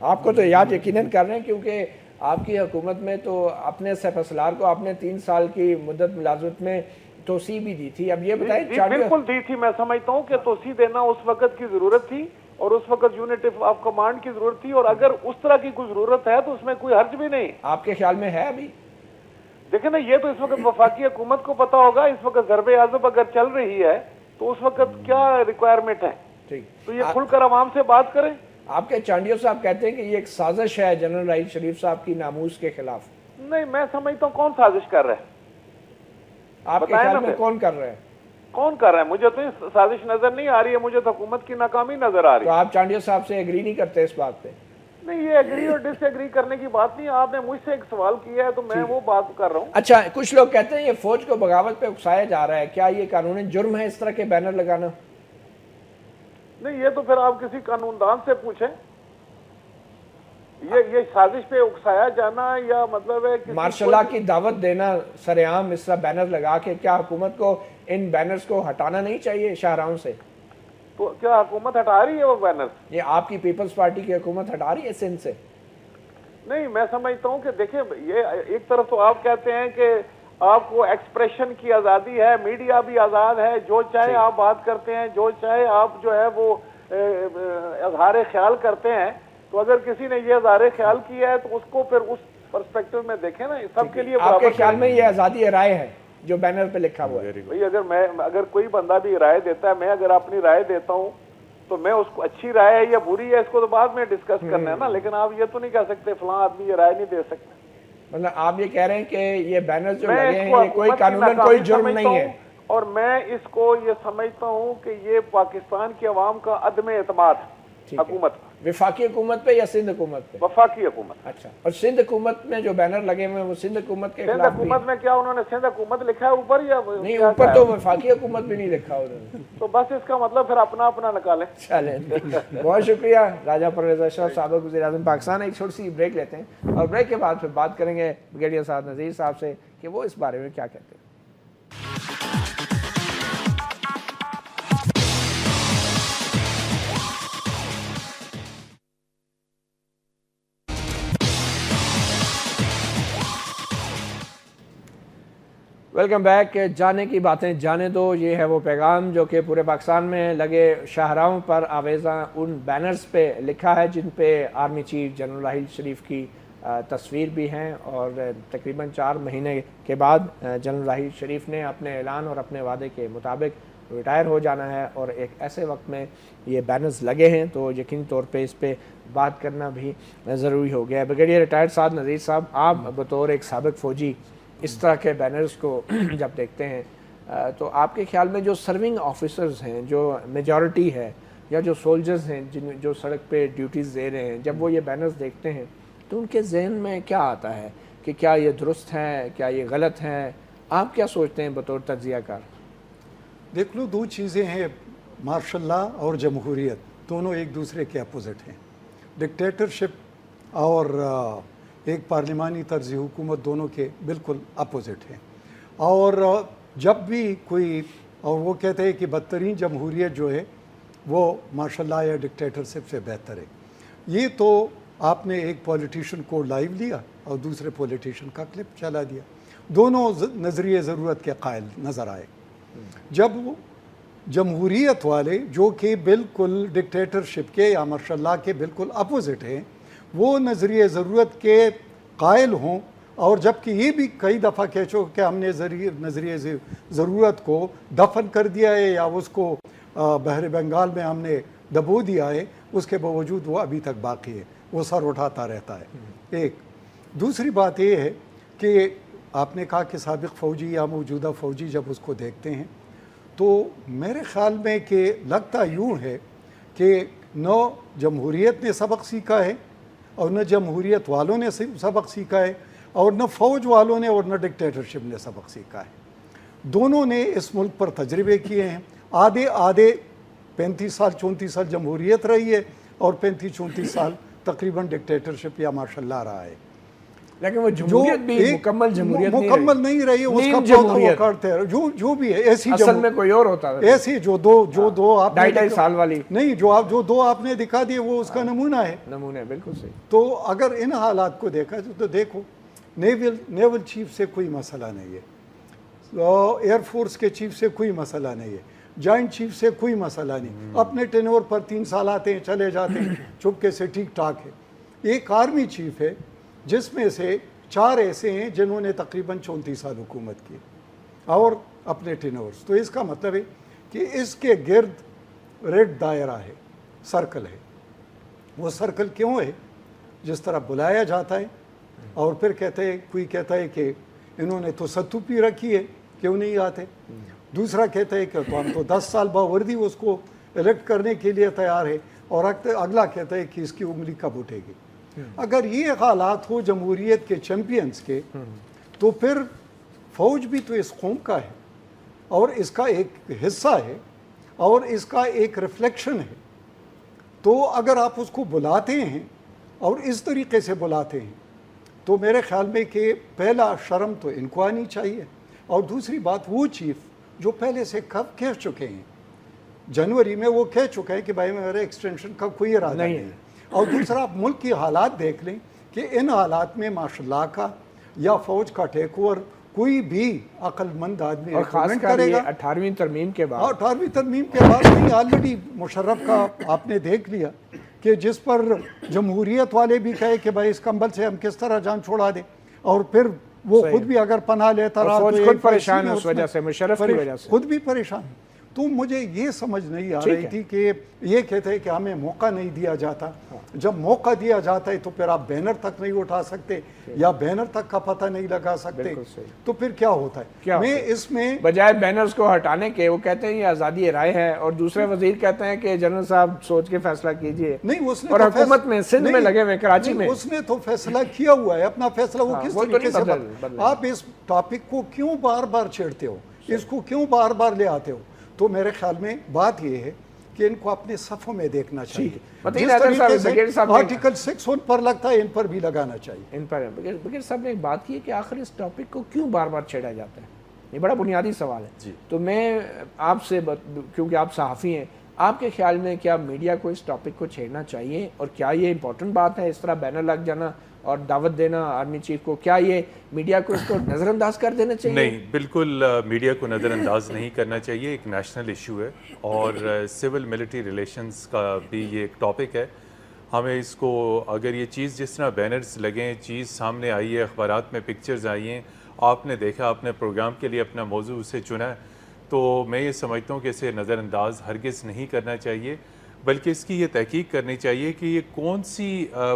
A: آپ کو تو یاد یقیناً کر رہے ہیں, کیونکہ آپ کی حکومت میں تو اپنے سپہ سالار کو آپ نے 3 سال کی مدت ملازمت میں توسیع بھی دی تھی. اب یہ بتائیں.
K: بالکل دی تھی, میں سمجھتا ہوں کہ توسیع دینا اس وقت کی ضرورت تھی, اور اس وقت یونٹ آف کمانڈ کی ضرورت تھی, اور اگر اس طرح کی کوئی ضرورت ہے تو اس میں کوئی حرج بھی نہیں.
A: آپ کے خیال میں ہے ابھی؟
K: دیکھیں نا, یہ تو اس وقت وفاقی حکومت کو پتا ہوگا. اس وقت ضرب اعظم اگر چل رہی ہے تو اس وقت کیا ریکوائرمنٹ ہے, تو یہ کھل کر عوام سے بات کریں.
A: آپ کے چانڈیو صاحب کہتے ہیں کہ یہ ایک سازش ہے جنرل راحیل شریف صاحب کی ناموس کے خلاف.
K: نہیں, میں سمجھتا ہوں کون سازش کر رہا ہے.
A: آپ کے خیال میں کون کر رہا ہے؟
K: کون کر رہا ہے؟ مجھے تو سازش نظر نہیں آ رہی ہے, مجھے تو حکومت کی ناکامی نظر آ رہی ہے.
A: تو آپ چانڈیو صاحب سے ایگری نہیں کرتے اس بات پہ؟
K: نہیں, یہ ایگری اور ڈس ایگری کرنے کی بات نہیں. آپ نے مجھ سے ایک سوال کیا ہے تو میں وہ بات کر رہا ہوں.
A: اچھا, کچھ لوگ کہتے ہیں یہ فوج کو بغاوت پہ اکسایا جا رہا ہے, کیا یہ قانونی جرم ہے اس طرح کے بینر لگانا؟
K: نہیں, یہ تو پھر آپ کسی قانون دان سے پوچھیں. یہ سازش پہ اکسایا جانا یا مطلب ہے
A: مارشل لا کی دعوت دینا سرعام اس طرح بینر لگا کے, کیا حکومت کو ان بینرز کو ہٹانا نہیں چاہیے شاہراہوں سے؟
K: تو کیا حکومت ہٹا رہی ہے وہ بینر؟
A: یہ آپ کی پیپلز پارٹی کی حکومت ہٹا رہی ہے سندھ سے؟
K: نہیں, میں سمجھتا ہوں کہ دیکھیں, یہ ایک طرف تو آپ کہتے ہیں کہ آپ کو ایکسپریشن کی آزادی ہے, میڈیا بھی آزاد ہے, جو چاہے آپ بات کرتے ہیں, جو چاہے آپ جو ہے وہ اظہار خیال کرتے ہیں. تو اگر کسی نے یہ اظہار خیال کیا ہے تو اس کو پھر اس پرسپیکٹو میں دیکھیں نا, سب کے لیے
A: آپ کے خیال میں یہ آزادی رائے ہے جو بینر پہ لکھا ہوا ہے؟
K: بھئی اگر کوئی بندہ بھی رائے دیتا ہے, میں اگر اپنی رائے دیتا ہوں تو میں اس کو اچھی رائے ہے یا بری ہے اس کو تو بعد میں ڈسکس کرنا ہے نا, لیکن آپ یہ تو نہیں کہہ سکتے فلاں آدمی یہ رائے نہیں دے سکتے.
A: مطلب آپ یہ کہہ رہے ہیں کہ یہ بینر جو لگے ہیں یہ کوئی قانوناً کوئی جرم نہیں ہے,
K: اور میں اس کو یہ سمجھتا ہوں کہ یہ پاکستان کی عوام کا عدم اعتماد حکومت کا.
A: وفاقی حکومت پہ یا سندھ حکومت پہ؟
K: وفاقی حکومت.
A: اچھا, اور سندھ حکومت میں جو بینر لگے ہوئے ہیں وہ سندھ حکومت کے خلاف؟
K: سندھ حکومت میں کیا انہوں نے سندھ حکومت لکھا ہے اوپر یا
A: نہیں؟ اوپر تو وفاقی حکومت بھی نہیں لکھا انہوں نے.
K: تو بس اس کا مطلب پھر اپنا اپنا نکالیں.
A: چلیں, بہت شکریہ راجہ پرویز اشرف, سابق وزیر اعظم پاکستان. ایک چھوٹی سی بریک لیتے ہیں اور بریک کے بعد پھر بات کریں گے بریگیڈیئر صاحب نذیر صاحب سے کہ وہ اس بارے میں کیا کہتے ہیں. Welcome back. جانے کی باتیں جانے دو, یہ ہے وہ پیغام جو کہ پورے پاکستان میں لگے شاہراہوں پر آویزاں ان بینرز پہ لکھا ہے جن پہ army chief general Raheel Sharif کی تصویر بھی ہیں, اور تقریباً 4 مہینے کے بعد جنرل راحیل شریف نے اپنے اعلان اور اپنے وعدے کے مطابق ریٹائر ہو جانا ہے, اور ایک ایسے وقت میں یہ بینرز لگے ہیں تو یقینی طور پہ اس پہ بات کرنا بھی ضروری ہو گیا ہے. بریگیڈیئر ریٹائرڈ صاحب نذیر صاحب, آپ بطور ایک سابق فوجی اس طرح کے بینرز کو جب دیکھتے ہیں تو آپ کے خیال میں جو سرونگ آفیسرز ہیں, جو میجورٹی ہے, یا جو سولجرز ہیں جو سڑک پہ ڈیوٹیز دے رہے ہیں, جب وہ یہ بینرز دیکھتے ہیں تو ان کے ذہن میں کیا آتا ہے کہ کیا یہ درست ہے, کیا یہ غلط ہے؟ آپ کیا سوچتے ہیں بطور تجزیہ کار؟
L: دیکھ لو, 2 چیزیں ہیں, مارشل لا اور جمہوریت, دونوں ایک دوسرے کے اپوزٹ ہیں. ڈکٹیٹرشپ اور ایک پارلیمانی طرز حکومت دونوں کے بالکل اپوزٹ ہیں. اور جب بھی کوئی, اور وہ کہتے ہیں کہ بدترین جمہوریت جو ہے وہ مارشل لا یا ڈکٹیٹرشپ سے بہتر ہے. یہ تو آپ نے ایک پولیٹیشین کو لائیو لیا اور دوسرے پولیٹیشین کا کلپ چلا دیا, دونوں نظریے ضرورت کے قائل نظر آئے. جب जमहूरियत वाले जो कि बिल्कुल डिक्टेटरशिप के या मार्शल लॉ के बिल्कुल अपोजिट हैं, वो नज़रिए ज़रूरत के कायल हों, और जबकि ये भी कई दफ़ा कह चुके कि हमने नज़रिए ज़रूरत को दफन कर दिया है या उसको बहर बंगाल में हमने दबो दिया है, उसके बावजूद वो अभी तक बाकी है, वो सर उठाता रहता है। एक दूसरी बात ये है कि आपने कहा कि साबिक़ फ़ौजी या मौजूदा फ़ौजी जब उसको देखते हैं तो मेरे ख़्याल में कि लगता यूँ है कि न जमहूरियत ने सबक सीखा है और न जमहूरियत वालों ने सबक सीखा है और न फ़ौज वालों ने और न डिक्टेटरशिप ने सबक सीखा है। दोनों ने इस मुल्क पर तजर्बे किए हैं। आधे 35 साल 34 साल जमहूरियत रही है और 35-34 साल तकरीबन डिक्टेटरशिप या मार्शल लॉ रहा है।
A: लेकिन वो जमहूरियत भी
L: मुकम्मल नहीं रही है, उसका करते हैं जो भी है। ऐसी
A: असल में कोई और होता है,
L: ऐसी जो दो आप
A: 2.5 साल वाली
L: नहीं, जो दो आपने दिखा दिए वो उसका नमूना है।
A: नमूना बिल्कुल सही। तो
L: अगर इन हालात को देखा तो देखो, नेवल चीफ से कोई मसला नहीं है, एयरफोर्स के चीफ से कोई मसला नहीं है, जॉइंट चीफ से कोई मसला नहीं, अपने टेन्योर पर 3 साल आते हैं चले जाते हैं चुपके से, ठीक ठाक है। एक आर्मी चीफ है जिसमें से 4 ऐसे हैं जिन्होंने तकरीबन 34 साल हुकूमत की और अपने टेन्योर्स। तो इसका मतलब है कि इसके गिर्द रेड दायरा है, सर्कल है। वो सर्कल क्यों है? जिस तरह बुलाया जाता है और फिर कहते हैं, कोई कहता है कि इन्होंने तो सत्तू पी रखी है क्यों नहीं आते, दूसरा कहता है कि तो हम तो 10 साल बावर्दी उसको इलेक्ट करने के लिए तैयार है, और अगला कहता है कि इसकी उंगली कब उठेगी। अगर ये हालात हो जमहूरियत के चैंपियंस के, तो फिर फ़ौज भी तो इस कौम का है और इसका एक हिस्सा है और इसका एक रिफ्लेक्शन है। तो अगर आप उसको बुलाते हैं और इस तरीके से बुलाते हैं तो मेरे ख्याल में कि पहला शर्म तो इनको आनी चाहिए, और दूसरी बात वो चीफ जो पहले से कब कह चुके हैं, जनवरी में वो कह चुके हैं कि भाई मेरा एक्सटेंशन का कोई इरादा नहीं है। और दूसरा आप मुल्क की हालात देख लें कि इन हालात में मार्शल लॉ का या फ़ौज का टेक ओवर कोई भी अक्लमंद आदमी
A: और खास करेगा 18वीं तरमीम के बाद।
L: 18वीं तरमीम के बाद नहीं, ऑलरेडी मुशर्रफ का आपने देख लिया कि जिस पर जमहूरियत वाले भी कहे कि भाई इस कंबल से हम किस तरह जान छोड़ा दें, और फिर वो खुद भी अगर पनाह लेता रहा
A: तो खुद परेशान है उस वजह से, मुशर्रफ की वजह से
L: खुद भी परेशान है। तो मुझे ये समझ नहीं आ रही थी कि ये कहते हैं कि हमें मौका नहीं दिया जाता। जब मौका दिया जाता है तो फिर आप बैनर तक नहीं उठा सकते या बैनर तक का पता नहीं लगा सकते, तो फिर क्या होता है? मैं इसमें
A: बजाय बैनर्स को हटाने के वो कहते हैं ये आज़ादी राय है, और दूसरे वजीर कहते हैं कि जनरल साहब सोच के फैसला कीजिए।
L: नहीं, उसने
A: और हुकूमत में सिंध में लगे हुए कराची में
L: उसने तो फैसला किया हुआ है अपना फैसला। वो किस तरीके से आप इस टॉपिक को क्यों बार बार छेड़ते हो, इसको क्यों बार बार ले आते हो? तो मेरे ख्याल में बात ये है कि इनको अपने सफ़ों में देखना चाहिए। आर्टिकल 6 उन पर लगता है, इन पर भी लगाना चाहिए।
A: इन पर बगैर साहब ने एक बात की है कि आखिर इस टॉपिक को क्यों बार बार छेड़ा जाता है, ये बड़ा बुनियादी सवाल है। तो मैं आपसे, क्योंकि आप सहाफ़ी हैं, आपके ख्याल में क्या मीडिया को इस टॉपिक को छेड़ना चाहिए, और क्या ये इंपॉर्टेंट बात है इस तरह बैनर लग जाना और दावत देना आर्मी चीफ को, क्या ये मीडिया को इसको नज़रअंदाज कर देना चाहिए?
J: नहीं, बिल्कुल मीडिया को नज़रअंदाज नहीं करना चाहिए। एक नेशनल इशू है और सिविल मिलिट्री रिलेशंस का भी ये एक टॉपिक है। हमें इसको, अगर ये चीज़ जिस तरह बैनर्स लगे, चीज़ सामने आई है, अखबारात में पिक्चर्स आई हैं, आपने देखा, आपने प्रोग्राम के लिए अपना मौजू उसे चुना है, तो मैं ये समझता हूँ कि इसे नज़रअंदाज हरगिज़ नहीं करना चाहिए, बल्कि इसकी ये तहकीक करनी चाहिए कि ये कौन सी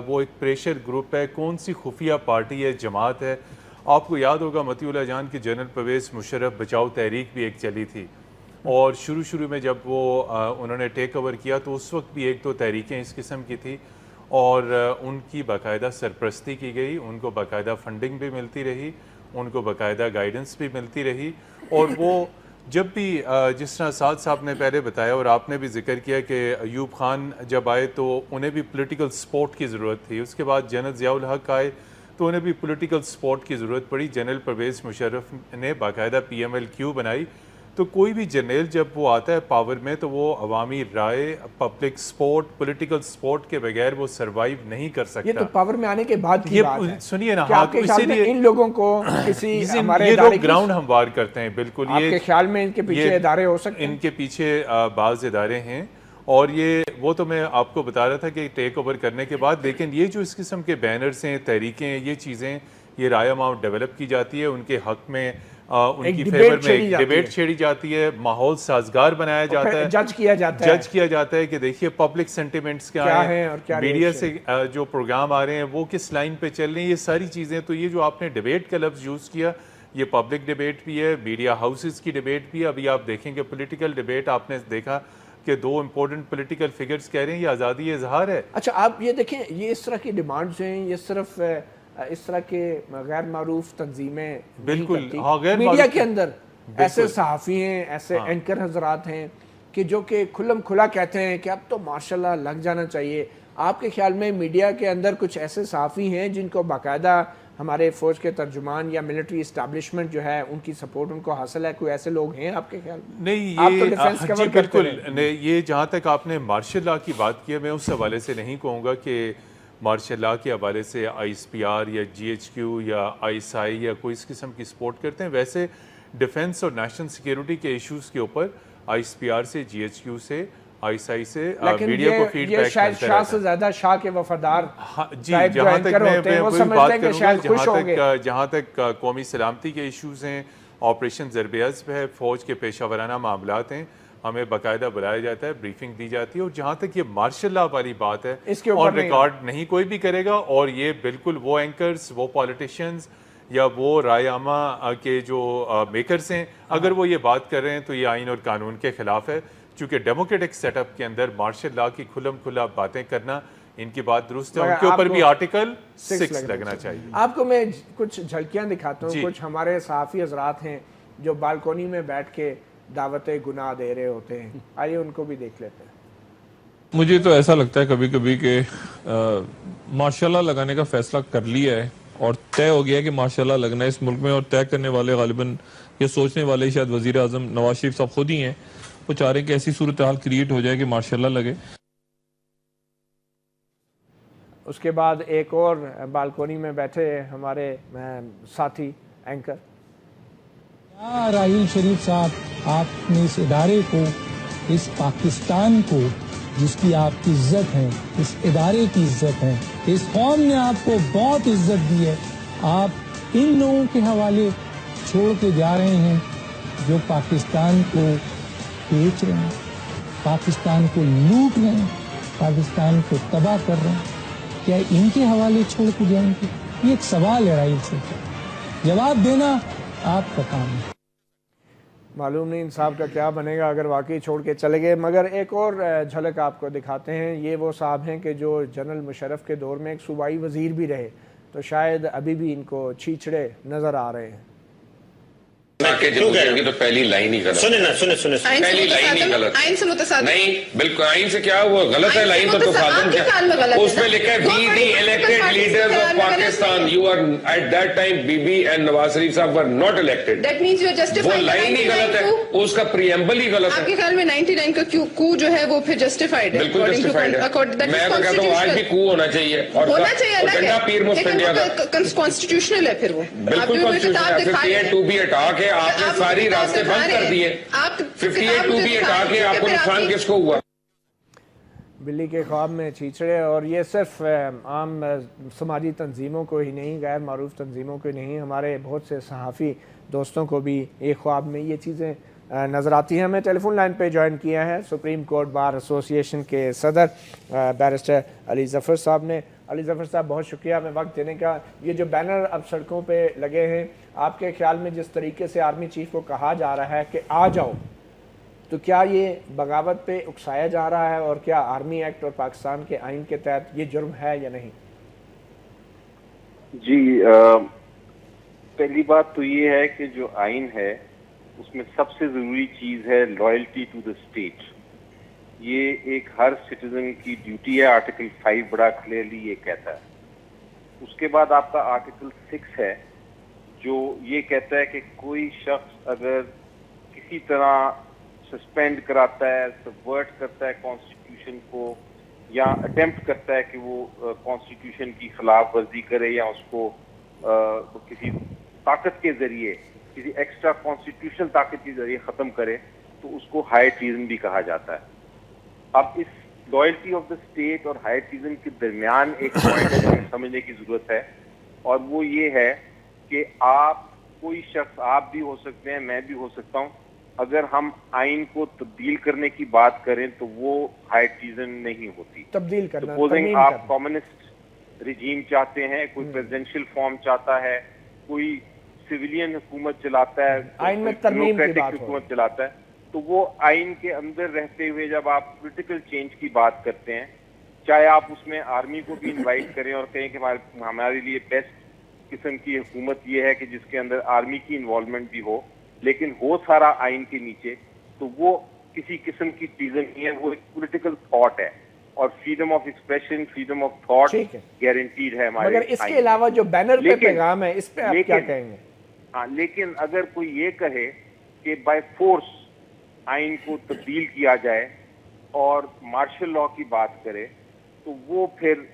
J: वो एक प्रेशर ग्रुप है, कौन सी खुफिया पार्टी है, जमात है। आपको याद होगा मतीउल्लाह जान की जनरल परवेज़ मुशर्रफ बचाओ तहरीक भी एक चली थी, और शुरू में जब वो उन्होंने टेक ओवर किया तो उस वक्त भी 1-2 तहरीकें इस किस्म की थी, और उनकी बाकायदा सरपरस्ती की गई, उनको बाकायदा फंडिंग भी मिलती रही, उनको बाकायदा गाइडेंस भी मिलती रही। और वो जब भी जिस तरह साद साहब ने पहले बताया और आपने भी जिक्र किया कि अयूब खान जब आए तो उन्हें भी पॉलिटिकल सपोर्ट की ज़रूरत थी, उसके बाद जनरल ज़ियाउल हक आए तो उन्हें भी पॉलिटिकल सपोर्ट की ज़रूरत पड़ी। जनरल परवेज़ मुशर्रफ ने बाकायदा PMLQ बनाई تو کوئی بھی جرنیل جب وہ آتا ہے پاور میں تو وہ عوامی رائے، پبلک سپورٹ، پولیٹیکل سپورٹ کے بغیر وہ سروائیو نہیں کر سکتا.
A: یہ تو پاور میں آنے کے بعد کی بات ہے.
J: سنیے نا،
A: آپ کے خیال میں ان لوگوں کو کسی ہمارے
J: یہ لوگ گراؤنڈ ہموار کرتے ہیں. بالکل.
A: آپ کے خیال میں ان کے پیچھے ادارے ہو سکتے ہیں؟
J: ان کے پیچھے بعض ادارے ہیں، اور یہ وہ تو میں آپ کو بتا رہا تھا کہ ٹیک اوور کرنے کے بعد، لیکن یہ جو اس قسم کے بینرز ہیں، تحریکیں ہیں، یہ چیزیں، یہ رائے عام ڈیولپ کی جاتی ہے، ان کے حق میں ان کی فیور میں ایک ڈیبیٹ چھیڑی جاتی ہے، ماحول سازگار بنایا جاتا ہے،
A: جج کیا جاتا ہے
J: کہ دیکھیے پبلک سینٹیمنٹس کیا ہیں، میڈیا سے جو پروگرام آ رہے ہیں وہ کس لائن پہ چل رہے ہیں، یہ ساری چیزیں. تو یہ جو آپ نے ڈیبیٹ کا لفظ یوز کیا، یہ پبلک ڈیبیٹ بھی ہے، میڈیا ہاؤسز کی ڈیبیٹ بھی ہے. ابھی آپ دیکھیں گے پولیٹیکل ڈیبیٹ، آپ نے دیکھا کہ 2 امپورٹنٹ پولیٹیکل فگرز کہہ رہے ہیں یہ آزادی اظہار ہے.
A: اچھا، آپ یہ دیکھیں، یہ اس طرح کی ڈیمانڈز ہیں، یہ صرف اس طرح کے غیر معروف تنظیمیں
J: بالکل
A: میڈیا کے اندر ایسے صحافی ہیں، ایسے اینکر حضرات ہیں کہ جو کہ کھلم کھلا کہتے ہیں کہ اب تو ماشاءاللہ لگ جانا چاہیے. آپ کے خیال میں میڈیا کے اندر کچھ ایسے صحافی ہیں جن کو باقاعدہ ہمارے فوج کے ترجمان یا ملٹری اسٹیبلشمنٹ جو ہے ان کی سپورٹ ان کو حاصل ہے؟ کوئی ایسے لوگ ہیں آپ کے خیال میں؟
J: نہیں، یہ بالکل نہیں. یہ جہاں تک آپ نے مارشل لا کی بات کی ہے، میں اس حوالے سے نہیں کہوں گا کہ مارشل لا کے حوالے سے آئی ایس پی آر یا جی ایچ کیو یا آئی ایس آئی یا کوئی اس قسم کی سپورٹ کرتے ہیں. ویسے ڈیفنس اور نیشنل سیکیورٹی کے ایشوز کے اوپر آئی ایس پی آر سے، جی ایچ کیو سے، آئی ایس آئی سے میڈیا کو فیڈ بیک
A: لیکن یہ شاید شاہ سے زیادہ شاہ کے وفادار.
J: جی، جہاں تک میں وہی بات کروں گا، جہاں تک قومی سلامتی کے ایشوز ہیں، آپریشن ضرب عضب ہے، فوج کے پیشہ ورانہ معاملات ہیں، ہمیں باقاعدہ بلایا جاتا ہے، بریفنگ دی جاتی ہے. اور جہاں تک یہ مارشل لا والی بات ہے، اور ریکارڈ نہیں کوئی بھی کرے گا. اور یہ بالکل وہ اینکرز، وہ پالیٹیشینز یا وہ رائے عامہ کے جو میکرز ہیں، اگر وہ یہ بات کر رہے ہیں تو یہ آئین اور قانون کے خلاف ہے. چونکہ ڈیموکریٹک سیٹ اپ کے اندر مارشل لا کی کھلم کھلا باتیں کرنا، ان کی بات درست ہے. ان کے اوپر بھی آرٹیکل 6 لگنا چاہیے.
A: آپ کو میں کچھ جھلکیاں دکھاتا ہوں. کچھ ہمارے صحافی حضرات ہیں جو بالکونی میں بیٹھ کے دعوت گناہ دے رہے ہوتے ہیں. آئیے ان کو بھی دیکھ لیتے ہیں.
M: مجھے تو ایسا لگتا ہے کبھی کبھی کہ مارشل لا لگانے کا فیصلہ کر لیا ہے اور طے ہو گیا ہے کہ مارشل لا لگنا ہے اس ملک میں، اور طے کرنے والے غالباً یہ سوچنے والے شاید وزیر اعظم نواز شریف صاحب خود ہی ہیں. وہ چاہ رہے ہیں کہ ایسی صورتحال کریٹ ہو جائے کہ مارشل لا لگے.
A: اس کے بعد ایک اور بالکونی میں بیٹھے ہمارے ساتھی اینکر.
N: راحیل شریف صاحب، آپ نے اس ادارے کو، اس پاکستان کو جس کی آپ کی عزت ہے، اس ادارے کی عزت ہے، اس قوم نے آپ کو بہت عزت دی ہے، آپ ان لوگوں کے حوالے چھوڑ کے جا رہے ہیں جو پاکستان کو بیچ رہے ہیں، پاکستان کو لوٹ رہے ہیں، پاکستان کو تباہ کر رہے ہیں. کیا ان کے حوالے چھوڑ کے جائیں گے؟ یہ ایک سوال ہے راحیل صاحب، جواب دینا آپ کا کام ہے.
A: معلوم نہیں انصاف کا کیا بنے گا اگر واقعی چھوڑ کے چلے گئے. مگر ایک اور جھلک آپ کو دکھاتے ہیں. یہ وہ صاحب ہیں کہ جو جنرل مشرف کے دور میں ایک صوبائی وزیر بھی رہے، تو شاید ابھی بھی ان کو چھیچڑے نظر آ رہے ہیں.
O: تو پہلی لائن ہی غلط، پہلی لائن ہی غلط، آئین سے متصادم نہیں، بالکل آئین سے کیا وہ غلط ہے لائن تو تصادم کیا، اس میں لکھا ہے we the elected leaders of Pakistan. You are at that time بی بی اینڈ نواز شریف صاحب were not elected. That means you are justifying, وہ لائن ہی غلط ہے، اس کا پریمبل ہی غلط ہے. آپ کے خیال میں 99 کا کو جو ہے وہ پھر جسٹیفائڈ ہے؟ بالکل جسٹیفائڈ ہے. میں تو کہتا ہوں آج بھی کو ہونا چاہیے، اور جھنڈا پیر مفت انڈیا کا کانسٹیٹیوشنل ہے. پھر وہ بالکل کانسٹیٹیوشنل ہے. 58 بھی ہٹا کے آپ نے ساری راستے بند کر دیے. 58 بھی ہٹا کے آپ کو نقصان کس کو ہوا؟
A: بلی کے خواب میں چھیچڑے. اور یہ صرف عام سماجی تنظیموں کو ہی نہیں، غیر معروف تنظیموں کو ہی نہیں، ہمارے بہت سے صحافی دوستوں کو بھی ایک خواب میں یہ چیزیں نظر آتی ہیں. ہمیں ٹیلی فون لائن پہ جوائن کیا ہے سپریم کورٹ بار ایسوسی ایشن کے صدر بیرسٹر علی ظفر صاحب نے. علی ظفر صاحب بہت شکریہ ہمیں وقت دینے کا. یہ جو بینر اب سڑکوں پہ لگے ہیں، آپ کے خیال میں جس طریقے سے آرمی چیف کو کہا جا رہا ہے کہ آ جاؤ، تو کیا یہ بغاوت پہ اکسایا جا رہا ہے؟ اور کیا آرمی ایکٹ اور پاکستان کے آئین کے تحت یہ جرم ہے یا نہیں؟
K: جی، پہلی بات تو یہ ہے کہ جو آئین ہے اس میں سب سے ضروری چیز ہے لائلٹی ٹو دا اسٹیٹ. یہ ایک ہر سٹیزن کی ڈیوٹی ہے. آرٹیکل 5 بڑا کلیئرلی یہ کہتا ہے. اس کے بعد آپ کا آرٹیکل 6 ہے جو یہ کہتا ہے کہ کوئی شخص اگر किसी तरह सस्पेंड कराता है, सबवर्ट करता है कॉन्स्टिट्यूशन को, या अटेम्प्ट करता है कि वो कॉन्स्टिट्यूशन की खिलाफ वर्जी करे या उसको किसी ताकत के जरिए, किसी एक्स्ट्रा कॉन्स्टिट्यूशनल ताकत के जरिए ख़त्म करे, तो उसको हाई ट्रीजन भी कहा जाता है। अब इस लॉयल्टी ऑफ द स्टेट और हाई ट्रीजन के दरमियान एक पॉइंट समझने की ज़रूरत है, और वो ये है कि आप, कोई शख्स, आप भी हो सकते हैं, मैं भी हो सकता हूँ, अगर हम आइन को तब्दील करने की बात करें तो वो हाई ट्रीजन नहीं होती।
A: तब्दील करना,
K: सपोजिंग आप कम्युनिस्ट रिजीम चाहते हैं, कोई प्रेसिडेंशियल फॉर्म चाहता है, कोई सिविलियन हुकूमत चलाता है,
A: आइन में तरमीम की बात
K: हुकूमत चलाता है, तो वो आइन के अंदर रहते हुए जब आप पॉलिटिकल चेंज की बात करते हैं, चाहे आप उसमें आर्मी को भी इन्वाइट करें और कहें कि हमारे लिए बेस्ट किस्म की हुकूमत ये है कि जिसके अंदर आर्मी की इन्वॉल्वमेंट भी हो, लेकिन हो सारा आइन के नीचे, तो वो किसी किस्म की ट्रीजन नहीं है, वो एक पॉलिटिकल थॉट है, और freedom of expression, freedom of thought guaranteed है हमारे।
A: मगर इसके अलावा जो बैनर पे पैगाम है, इस पे आप क्या कहेंगे?
K: हाँ, लेकिन अगर कोई ये कहे कि बाय फोर्स आइन को तब्दील किया जाए और मार्शल लॉ की बात करे, तो वो फिर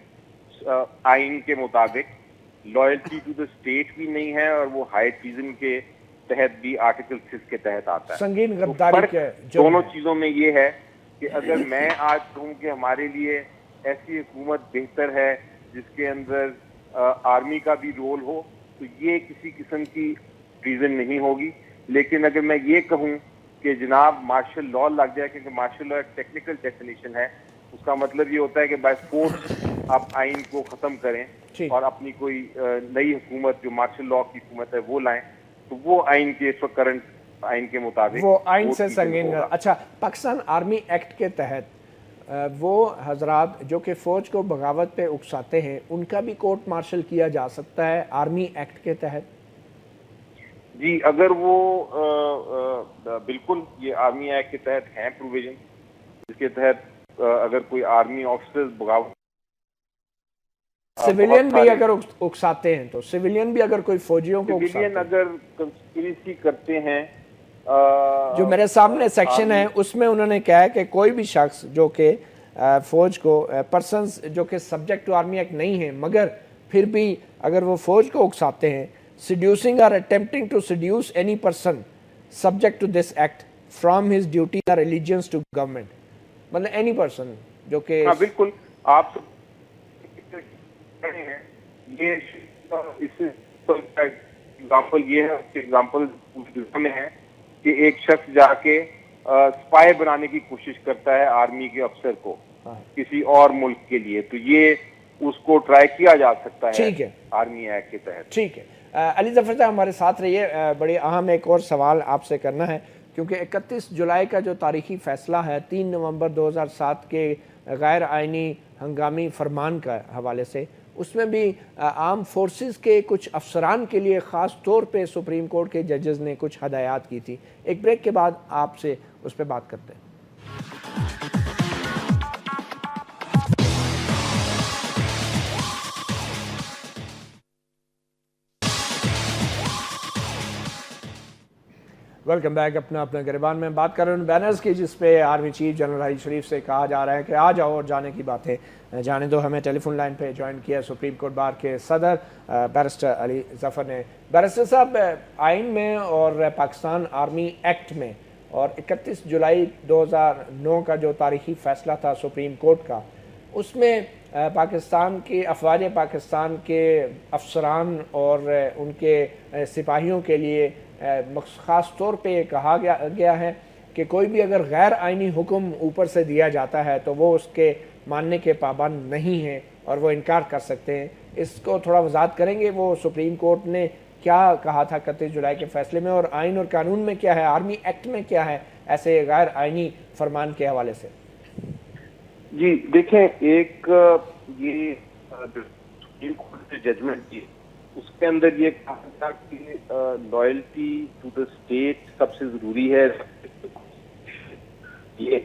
K: आइन के मुताबिक लॉयल्टी टू द स्टेट भी नहीं है, और वो हाई ट्रीजन के तहत भी आर्टिकल 6 के तहत आता है।
A: संगीन गद्दारी के
K: दोनों चीजों में ये है कि अगर मैं आज कहूँ कि हमारे लिए ऐसी हुकूमत बेहतर है जिसके अंदर आर्मी का भी रोल हो, तो ये किसी किस्म की ट्रीजन नहीं होगी। लेकिन अगर मैं ये कहूँ कि जनाब मार्शल लॉ लग जाए, क्योंकि मार्शल लॉ एक टेक्निकल डेफिनेशन है, उसका मतलब ये होता है कि बाय फोर्स आप आइन को ख़त्म करें और अपनी कोई नई हुकूमत जो मार्शल लॉ की हुकूमत है वो लाएं, तो वो आइन के, इस वक्त करंट आइन के मुताबिक
A: वो आइन से संगीन। अच्छा, पाकिस्तान आर्मी एक्ट के तहत वो हजरात जो कि फ़ौज को बगावत पे उकसाते हैं, उनका भी कोर्ट मार्शल किया जा सकता है आर्मी एक्ट के तहत?
K: जी, अगर वो बिल्कुल, ये आर्मी एक्ट के तहत हैं प्रोविजन, जिसके तहत अगर कोई आर्मी ऑफिसर बगावत,
A: सिविलियन भी अगर उकसाते हैं, तो सिविलियन भी अगर कोई फौजियों को
K: सिविलियन अगर कंस्पिरेसी करते हैं,
A: जो मेरे सामने सेक्शन है उसमें उन्होंने कहा है कि कोई भी शख्स जो कि फौज को, पर्सन्स जो कि सब्जेक्ट टू आर्मी एक्ट नहीं है मगर फिर भी अगर वो फौज को उकसाते हैं, seducing or attempting to seduce any person subject to this act from his duty or allegiance to government, मतलब any person जो कि,
K: हाँ बिल्कुल, आप ये एग्जाम्पल ये है, एग्जाम्पल में है कि एक शख्स जाके स्पाई बनाने की कोशिश करता है आर्मी के अफसर को किसी और मुल्क के लिए, तो ये उसको ट्राई किया जा सकता है,
A: ठीक है,
K: आर्मी एक्ट के तहत।
A: ठीक है। अली ज़फ़र साहब हमारे साथ रहिए। बड़ी अहम एक और सवाल आपसे करना है, क्योंकि 31 जुलाई का जो तारीखी फ़ैसला है 3 नवंबर 2007 के गैर आइनी हंगामी फरमान का हवाले से, उसमें भी आर्म फोर्सेस के कुछ अफसरान के लिए ख़ास तौर पे सुप्रीम कोर्ट के जजेस ने कुछ हदायत की थी। एक ब्रेक के बाद आपसे उस पर बात करते हैं। Welcome back. अपना गिरबान में बात कर रहे हैं बैनर्स की, जिस पे आर्मी चीफ जनरल हरीश शरीफ से कहा जा रहा है कि आ जाओ और जाने की बातें जाने दो। हमें टेलीफोन लाइन पे ज्वाइन किया सुप्रीम कोर्ट बार के सदर बैरिस्टर अली ज़फ़र ने। बैरिस्टर साहब, आइन में और पाकिस्तान आर्मी एक्ट में और 31 जुलाई 2009 का जो तारीखी फ़ैसला था सुप्रीम कोर्ट का, उसमें पाकिस्तान के अफवाज पाकिस्तान के अफसरान और उनके सिपाहियों के लिए ख़ास तौर पे कहा गया है कि कोई भी अगर गैर आइनी हुक्म ऊपर से दिया जाता है तो वो उसके मानने के पाबंद नहीं हैं और वो इनकार कर सकते हैं। इसको थोड़ा वजाहत करेंगे, वो सुप्रीम कोर्ट ने क्या कहा था 31 जुलाई के फैसले में, और आइन और कानून में क्या है, आर्मी एक्ट में क्या है ऐसे गैर आइनी फरमान के हवाले से?
K: जी देखें, एक ये सुप्रीम कोर्ट ने जजमेंट दी, उसके अंदर ये कहा था कि लॉयल्टी टू द स्टेट सबसे जरूरी है। ये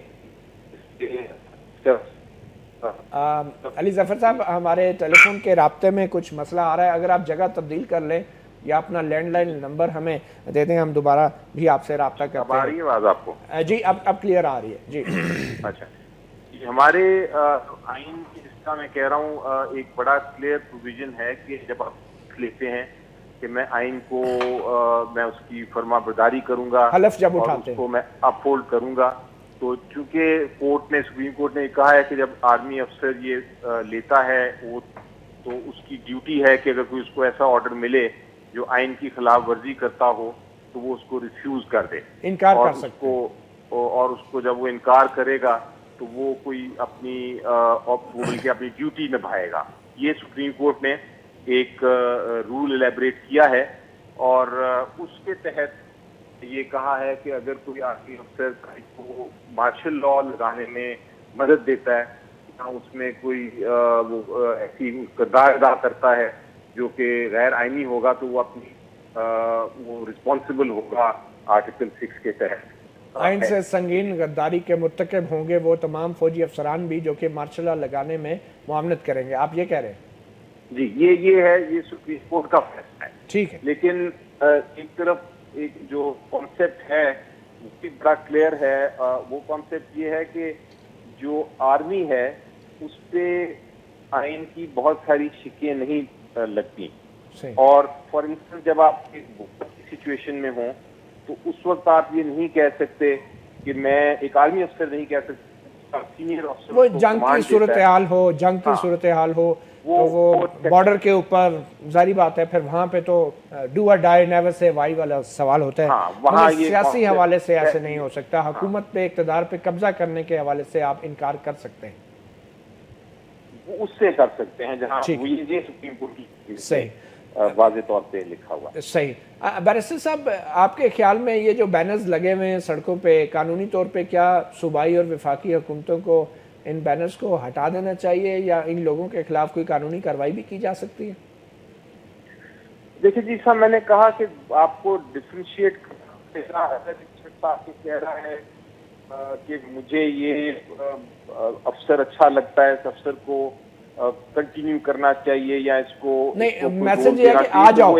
A: अली ज़फ़र साहब, हमारे टेलीफोन के राब्ते में कुछ मसला आ रहा है, अगर आप जगह तब्दील कर लें یا اپنا لینڈ لائن نمبر ہمیں دے دیں, ہم دوبارہ بھی آپ سے رابطہ کرتے ہیں.
P: آ رہی ہے آواز آپ کو؟
A: جی اب کلیئر آ رہی ہے جی.
P: اچھا, ہمارے آئین کی جس کا میں کہہ رہا ہوں ایک بڑا کلیئر پروویژن ہے کہ جب آپ لیتے ہیں کہ میں آئین کو میں اس کی فرما برداری کروں گا,
A: حلف جب
P: اور
A: اٹھاتے
P: اس کو میں اپ ہولڈ کروں گا, تو چونکہ سپریم کورٹ نے کہا ہے کہ جب آرمی افسر یہ لیتا ہے وہ تو اس کی ڈیوٹی ہے کہ اگر کوئی اس کو ایسا آرڈر ملے جو آئین کی خلاف ورزی کرتا ہو تو وہ اس کو ریفیوز کر دے,
A: انکار کر سکتے ہیں,
P: اور اس کو جب وہ انکار کرے گا تو وہ کوئی اپنی ڈیوٹی نبھائے گا. یہ سپریم کورٹ نے ایک رول الیبریٹ کیا ہے, اور اس کے تحت یہ کہا ہے کہ اگر کوئی آرمی افسر کو مارشل لاء لگانے میں مدد دیتا ہے یا اس میں کوئی ایسی کردار ادا کرتا ہے جو کہ غیر آئینی ہوگا تو وہ اپنی وہ رسپانسبل ہوگا آرٹیکل 6 کے تحت.
A: آئین سے سنگین غداری کے مرتکب ہوں گے وہ تمام فوجی افسران بھی جو کہ مارشل لاء لگانے میں معاونت کریں گے, آپ یہ کہہ رہے ہیں؟
P: جی یہ ہے, یہ سپریم کورٹ کا فیصلہ ہے.
A: ٹھیک ہے,
P: لیکن ایک طرف ایک جو کانسیپٹ ہے وہ بھی بڑا کلیئر ہے. وہ کانسیپٹ یہ ہے کہ جو آرمی ہے اس پہ آئین کی بہت ساری شکیں نہیں لگتی, اور فار انسٹنس جب آپ ایک سچویشن میں ہوں تو اس وقت آپ یہ نہیں کہہ سکتے کہ میں ایک آرمی افسر نہیں کہہ سکتا, سینئر افسر
A: وہ جنگ کی صورتحال ہو, جنگ کی صورتحال ہو تو وہ بارڈر کے اوپر ظاہری بات ہے پھر وہاں پہ تو ڈو اور ڈائی نیور سے وائی والا سوال ہوتا ہے.
P: وہاں
A: سیاسی حوالے سے ایسے نہیں ہو سکتا, حکومت پہ اقتدار پہ قبضہ کرنے کے حوالے سے آپ انکار کر سکتے ہیں,
P: اس سے کر سکتے ہیں جہاں یہ سپریم کورٹ کی
A: صحیح
P: واضح طور پہ لکھا ہوا.
A: صحیح. بیرسٹر صاحب, آپ کے خیال میں یہ جو بینرز لگے ہوئے ہیں سڑکوں پہ, قانونی طور پہ کیا صوبائی اور وفاقی حکومتوں کو ان بینرز کو ہٹا دینا چاہیے یا ان لوگوں کے خلاف کوئی قانونی کارروائی بھی کی جا سکتی ہے؟
P: دیکھیں جی صاحب, میں نے کہا کہ آپ کو ڈفرینشیٹ کہہ رہا ہے کہ مجھے یہ افسر اچھا لگتا ہے, اس افسر کو کنٹینیو کرنا چاہیے یا اس کو
A: نہیں, میسج یہ ہے کہ آ جاؤ,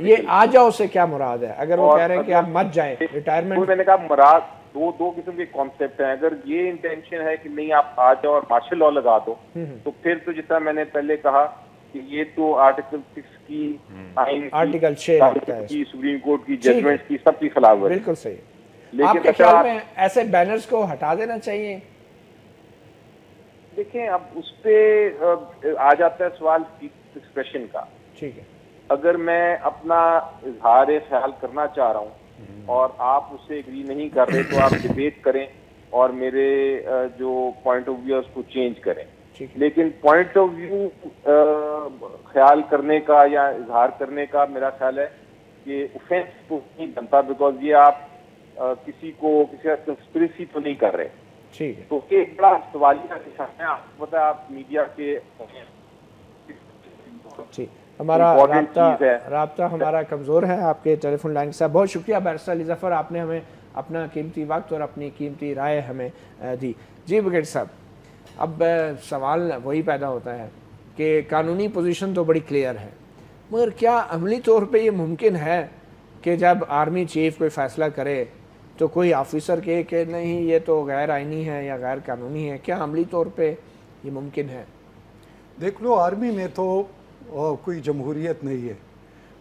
A: یہ آ جاؤ سے کیا مراد ہے؟ اگر وہ کہہ رہے ہیں کہ آپ مت جائیں ریٹائرمنٹ,
P: میں نے کہا مراد دو قسم کے کانسیپٹ ہیں. اگر یہ انٹینشن ہے کہ نہیں آپ آ جاؤ اور مارشل لاء لگا دو تو پھر تو جیسا میں نے پہلے کہا کہ یہ تو آرٹیکل 6 کی
A: آرٹیکل 6
P: کی سپریم کورٹ کی ججمنٹ کی سب کی خلاف ورزی.
A: بالکل صحیح. آپ کے خیال میں ایسے بینرز کو ہٹا دینا چاہیے؟
P: دیکھیں اب اس پہ آ جاتا ہے سوال ایکسپریشن کا.
A: ٹھیک ہے,
P: اگر میں اپنا اظہار خیال کرنا چاہ رہا ہوں اور آپ اس سے ایگری نہیں کر رہے تو آپ ڈیبیٹ کریں اور میرے جو پوائنٹ آف ویو ہے اس کو چینج کریں. لیکن پوائنٹ آف ویو خیال کرنے کا یا اظہار کرنے کا میرا خیال ہے کہ اوفینس تو نہیں بنتا, بیکاز یہ آپ کسی کا کنسپریسی تو نہیں کر رہے.
A: ٹھیک ہے,
P: تو ایک بڑا سوالیہ نشان ہے. آپ کو پتا ہے آپ میڈیا کے
A: ہمارا رابطہ ہمارا کمزور ہے آپ کے ٹیلی فون لائن سے. بہت شکریہ بیرسٹر علی ظفر, آپ نے ہمیں اپنا قیمتی وقت اور اپنی قیمتی رائے ہمیں دی. جی بریگیڈ صاحب, اب سوال وہی پیدا ہوتا ہے کہ قانونی پوزیشن تو بڑی کلیئر ہے, مگر کیا عملی طور پہ یہ ممکن ہے کہ جب آرمی چیف کوئی فیصلہ کرے تو کوئی آفیسر کہے کہ نہیں یہ تو غیر آئینی ہے یا غیر قانونی ہے؟ کیا عملی طور پہ یہ ممکن ہے؟
L: دیکھ لو, آرمی میں تو کوئی جمہوریت نہیں ہے.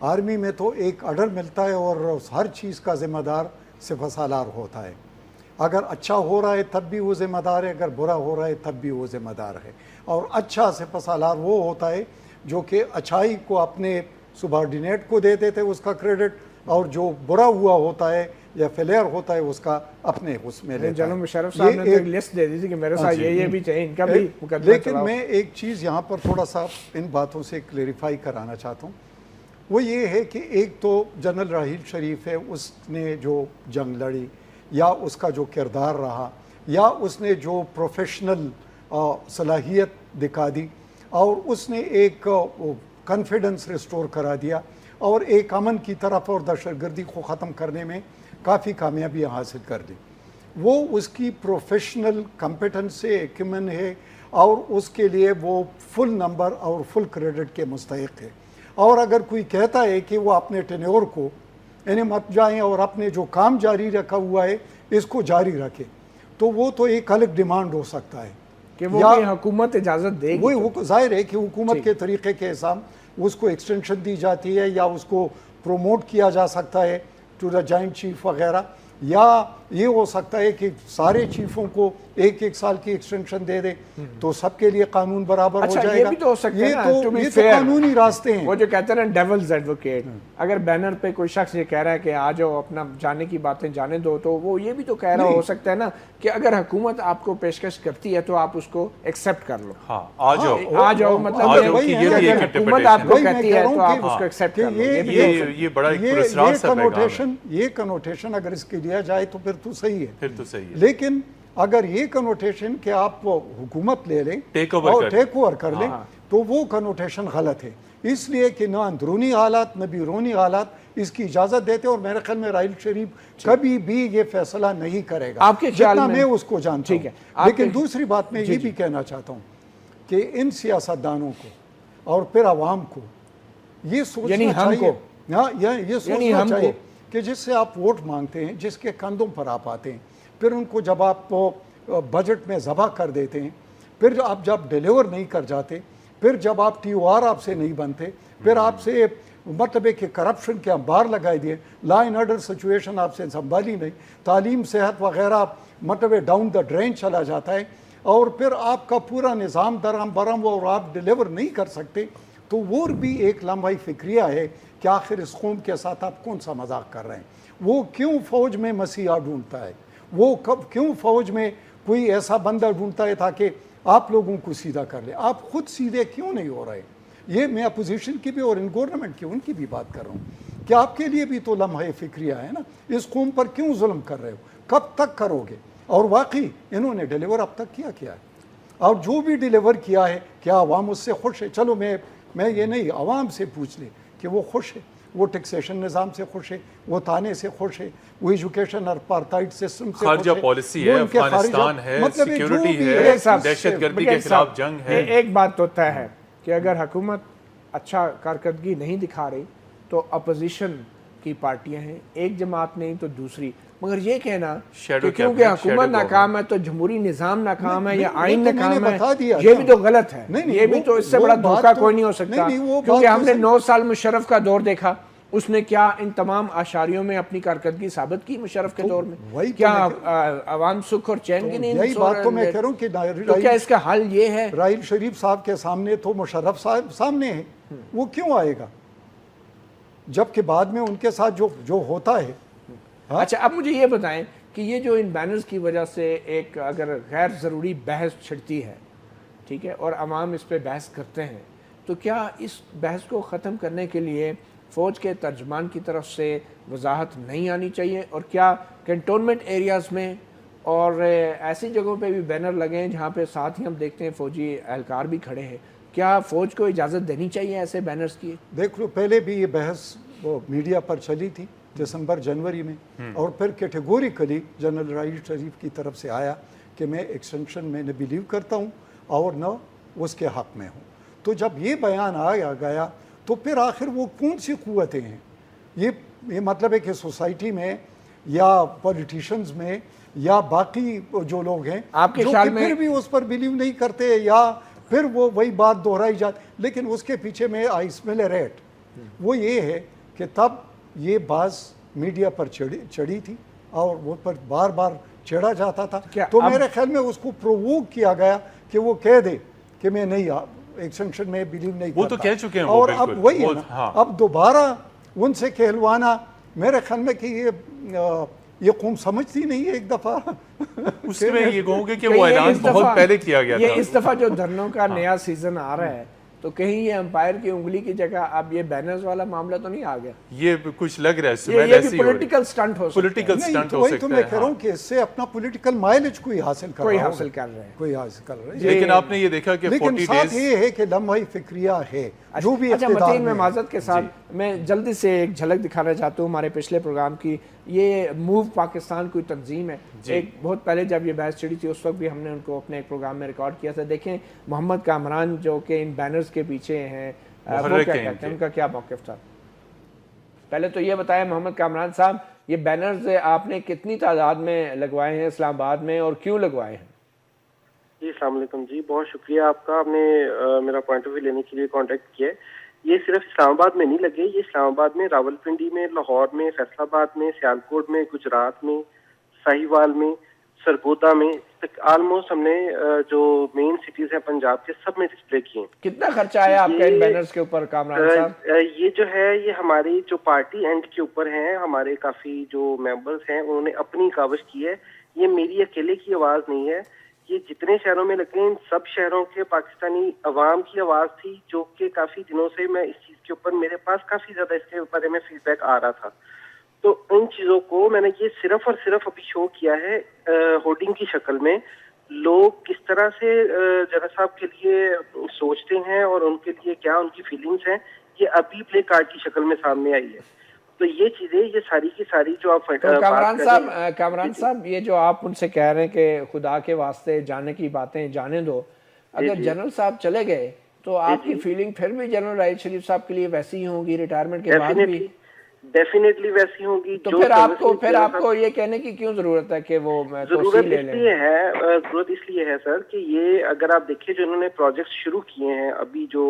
L: آرمی میں تو ایک آرڈر ملتا ہے اور ہر چیز کا ذمہ دار سپہ سالار ہوتا ہے. اگر اچھا ہو رہا ہے تب بھی وہ ذمہ دار ہے, اگر برا ہو رہا ہے تب بھی وہ ذمہ دار ہے. اور اچھا سپہ سالار وہ ہوتا ہے جو کہ اچھائی کو اپنے سبارڈینیٹ کو دے دیتے اس کا کریڈٹ, اور جو برا ہوا ہوتا ہے یا فیلئر ہوتا ہے اس کا اپنے اس میں لیتا ہے.
A: جناب مشرف صاحب نے ایک لسٹ دے دی تھی کہ میرے ساتھ یہ بھی چاہیے, ان کا بھی مقدمہ.
L: لیکن میں ایک چیز یہاں پر تھوڑا سا ان باتوں سے کلیریفائی کرانا چاہتا ہوں. وہ یہ ہے کہ ایک تو جنرل راحیل شریف ہے, اس نے جو جنگ لڑی یا اس کا جو کردار رہا یا اس نے جو پروفیشنل صلاحیت دکھا دی اور اس نے ایک کانفیڈنس ریسٹور کرا دیا اور ایک امن کی طرف اور دہشت گردی کو ختم کرنے میں کافی کامیابیاں حاصل کر دی. وہ اس کی پروفیشنل کمپیٹنس سے ایکمن ہے اور اس کے لیے وہ فل نمبر اور فل کریڈٹ کے مستحق ہے. और अगर कोई कहता है कि वो अपने टेन्योर को इन्हें मत जाएं और अपने जो काम जारी रखा हुआ है इसको जारी रखे, तो वो तो एक अलग डिमांड हो सकता है
A: कि वो हुकूमत इजाज़त देगी।
L: वही वो जाहिर है कि हुकूमत के तरीके के हिसाब उसको एक्सटेंशन दी जाती है या उसको प्रोमोट किया जा सकता है टू द जॉइंट चीफ वगैरह, या ये हो सकता है कि सारे चीफों को एक एक साल की एक्सटेंशन दे दे तो सबके लिए कानून बराबर हो जाएगा।
A: ये भी तो हो सकता है ना,
L: ये तो कानूनी रास्ते हैं।
A: वो जो कहते हैं ना डेविल्स एडवोकेट, अगर बैनर पे कोई शख्स ये कह रहा है कि आ जाओ अपना जाने की बातें जाने दो, तो वो ये भी तो कह रहा हो सकता है ना कि अगर हुकूमत आपको पेशकश करती है तो आप उसको एक्सेप्ट कर लो।
J: हाँ, आ जाओ
A: मतलब हुकूमत आपको कहती है तो आप उसको एक्सेप्ट कर लो।
J: ये बड़ा एक पुरस्कार सा पैगाम है।
L: ये कनोटेशन अगर इसके लिया जाए तो फिर तो सही है,
J: फिर तो सही है।
L: लेकिन अगर ये कनोटेशन कि आप हुकूमत ले लें टेक ओवर कर लें तो वो कनोटेशन गलत है, इसलिए कि ना अंदरूनी हालात न बैरूनी हालात इसकी इजाज़त देते, और मेरे ख्याल में राहिल शरीफ कभी भी ये फैसला नहीं करेगा
A: आपके ख्याल में,
L: मैं उसको जानता हूँ। लेकिन दूसरी बात मैं ये भी कहना चाहता हूँ कि इन सियासतदानों को और फिर आवाम को ये सोचना चाहिए, ये सोचना चाहिए कि जिससे आप वोट मांगते हैं, जिसके कंधों पर आप आते हैं, फिर उनको जब आप बजट में ज़बह कर देते हैं, फिर आप जब डिलीवर नहीं कर जाते, फिर जब आप TOR आपसे नहीं बनते, फिर आपसे मतलब कि करप्शन के अंबार लगाए दिए, लॉ एंड ऑर्डर सिचुएशन आपसे संभाली नहीं, तालीम सेहत वगैरह मतलब डाउन द ड्रेन चला जाता है, और फिर आपका पूरा निज़ाम दरहम बरम और आप डिलीवर नहीं कर सकते, तो वो भी एक लम्हा फिक्रिया है कि आखिर इस कौम के साथ आप कौन सा मजाक कर रहे हैं। वो क्यों फ़ौज में मसीहा ढूंढता है, वो कब क्यों फ़ौज में कोई ऐसा बंदा ढूंढता है ताकि आप लोगों को सीधा कर ले, आप खुद सीधे क्यों नहीं हो रहे। ये मैं अपोजिशन की भी और इन गवर्नमेंट की उनकी भी बात कर रहा हूँ कि आपके लिए भी तो लम्हा फिक्रिया है ना, इस कौम पर क्यों जुल्म कर रहे हो, कब तक करोगे। और वाकई इन्होंने डिलीवर अब तक किया है, और जो भी डिलीवर किया है क्या आवाम उससे खुश है। चलो मैं ये नहीं, आवाम से पूछ ले कि वो खुश है, वो टैक्सेशन निज़ाम से खुश है, वो ताने से खुश है, वो एजुकेशन और अपार्थाइड सिस्टम से
J: खारजा पॉलिसी है, अफगानिस्तान है,
L: मतलब
J: सिक्योरिटी है, दहशतगर्दी के खिलाफ जंग है।
A: एक बात तो तय है कि अगर हुकूमत अच्छा कारकर्दगी नहीं दिखा रही तो अपोजिशन की पार्टियां हैं, एक जमात नहीं तो दूसरी, मगर ये कहना कि क्योंकि हुकूमत नाकाम है तो जमहूरी निज़ाम नाकाम है या आइन नाकाम है, ये भी तो गलत है। ये भी तो इससे बड़ा धोखा कोई नहीं हो सकता, क्योंकि हमने 9 साल मुशर्रफ का दौर देखा, उसने क्या इन तमाम आशारियों में अपनी कारकर्दगी साबित की मुशर्रफ के दौर में, क्या आवाम सुख और चैन की नींद सो रहे हैं।
L: तो मैं कह रहा हूं कि
A: तो क्या इसका हल ये है।
L: राहिल शरीफ साहब के सामने तो मुशर्रफ साहब सामने है, वो क्यों आएगा जबकि बाद में उनके साथ जो होता है।
A: अच्छा, अब मुझे ये बताएं कि ये जो इन बैनर्स की वजह से एक अगर गैर ज़रूरी बहस छिड़ती है, ठीक है, और अवाम इस पर बहस करते हैं, तो क्या इस बहस को ख़त्म करने के लिए फ़ौज के तर्जमान की तरफ से वजाहत नहीं आनी चाहिए, और क्या कंटोनमेंट एरियाज़ में और ऐसी जगहों पे भी बैनर लगे हैं जहाँ पे साथ ही हम देखते हैं फ़ौजी एहलकार भी खड़े हैं, क्या फ़ौज को इजाज़त देनी चाहिए ऐसे बैनर्स की।
L: देख लो, पहले भी ये बहस वो मीडिया पर चली थी दिसंबर जनवरी में, और फिर कैटेगोरिकली जनरल राहिल शरीफ की तरफ से आया कि मैं एक्सटेंशन में न बिलीव करता हूँ और न उसके हक़ में हूँ। तो जब ये बयान आया गया तो फिर आखिर वो कौन सी क़ुव्वतें हैं, ये मतलब है कि सोसाइटी में या पॉलिटिशियंस में या बाकी जो लोग हैं
A: आपके ख्याल में
L: फिर भी उस पर बिलीव नहीं करते, या फिर वो वही बात दोहराई जाती। लेकिन उसके पीछे में आई स्मेल ए रैट, वो ये है कि तब ये बात मीडिया पर चढ़ी थी और वो पर बार बार छेड़ा जाता था, तो मेरे ख्याल में उसको प्रोवोक किया गया कि वो कह दे कि मैं नहीं एक्सटेंशन में बिलीव नहीं करता।
J: वो तो कह चुके हैं,
L: और अब वही है ना, हाँ। अब दोबारा उनसे कहलवाना मेरे ख्याल में कि ये कौम समझती नहीं है। एक दफा
J: उसमें ये कहूँगे कि वो ऐलान बहुत पहले किया गया था।
A: इस दफा जो धरनों का नया सीजन आ रहा है, तो कहीं ये अंपायर की उंगली की जगह अब ये बैनर्स वाला मामला तो नहीं आ गया।
J: ये कुछ लग रहा है
A: ये भी पॉलिटिकल स्टंट हो सकता है।
J: पॉलिटिकल स्टंट हो सकता है।
L: तो मैं कह रहा हूं कि इससे अपना पॉलिटिकल माइलेज कोई हासिल कर रहे
J: हैं। लेकिन आपने ये देखा कि 40
L: डेज ये है कि लम्हा फिक्रिया है जो भी।
A: अच्छा मतीन, मैं माजरत के साथ मैं जल्दी से एक झलक दिखाना चाहता हूँ हमारे पिछले प्रोग्राम की। ये मूव पाकिस्तान कोई तंजीम है, एक बहुत पहले जब ये बहस छिड़ी थी उस वक्त भी हमने उनको अपने एक प्रोग्राम में रिकॉर्ड किया था। देखें मोहम्मद कामरान जो कि इन बैनर्स के पीछे हैं, वो क्या कहते हैं, उनका क्या मौक़िफ़ था? पहले तो ये बताएं मोहम्मद कामरान साहब, ये बैनर्स आपने कितनी तादाद में लगवाए हैं इस्लामाबाद में और क्यों लगवाए हैं?
Q: जी अस्सलाम वालेकुम जी, बहुत शुक्रिया आपका, आपने मेरा पॉइंट ऑफ व्यू लेने के लिए कांटेक्ट किया है। ये सिर्फ इस्लामाबाद में नहीं लगे, ये इस्लामाबाद में, रावलपिंडी में, लाहौर में, फैसलाबाद में, सियालकोट में, गुजरात में, साहिवाल में, सरगोदा में, ऑलमोस्ट हमने जो मेन सिटीज हैं पंजाब के सब में डिस्प्ले किए हैं।
A: कितना खर्चा आया आपका इन बैनर्स के ऊपर कामरान साहब?
Q: ये जो है ये हमारी जो पार्टी एंड के ऊपर हैं, हमारे काफी जो मेंबर्स हैं उन्होंने अपनी काविश की है, ये मेरी अकेले की आवाज नहीं है, ये जितने शहरों में लगे इन सब शहरों के पाकिस्तानी अवाम की आवाज थी, जो कि काफी दिनों से मैं इस चीज के ऊपर, मेरे पास काफी ज्यादा इसके बारे में फीडबैक आ रहा था। तो इन चीजों को मैंने ये सिर्फ और सिर्फ अभी शो किया है होर्डिंग की शक्ल में। लोग किस तरह से जरा साहब के लिए सोचते हैं और उनके लिए क्या उनकी फीलिंग्स हैं, ये अभी प्ले कार्ड की शक्ल में सामने आई है। तो ये चीजें, ये सारी की सारी जो आप
A: तो कामरान साहब ये जो आप उनसे कह रहे हैं कि खुदा के वास्ते जाने की बातें जाने दो, अगर जनरल साहब चले गए तो आपकी फीलिंग फिर भी जनरल राहिल शरीफ साहब के लिए वैसी ही होगी रिटायरमेंट के बाद भी?
Q: डेफिनेटली वैसी होंगी।
A: तो फिर आपको ये कहने की क्यों जरूरत है कि वो
Q: जरूरत इसलिए है सर कि ये अगर आप देखिए जो इन्होंने प्रोजेक्ट शुरू किए हैं अभी, जो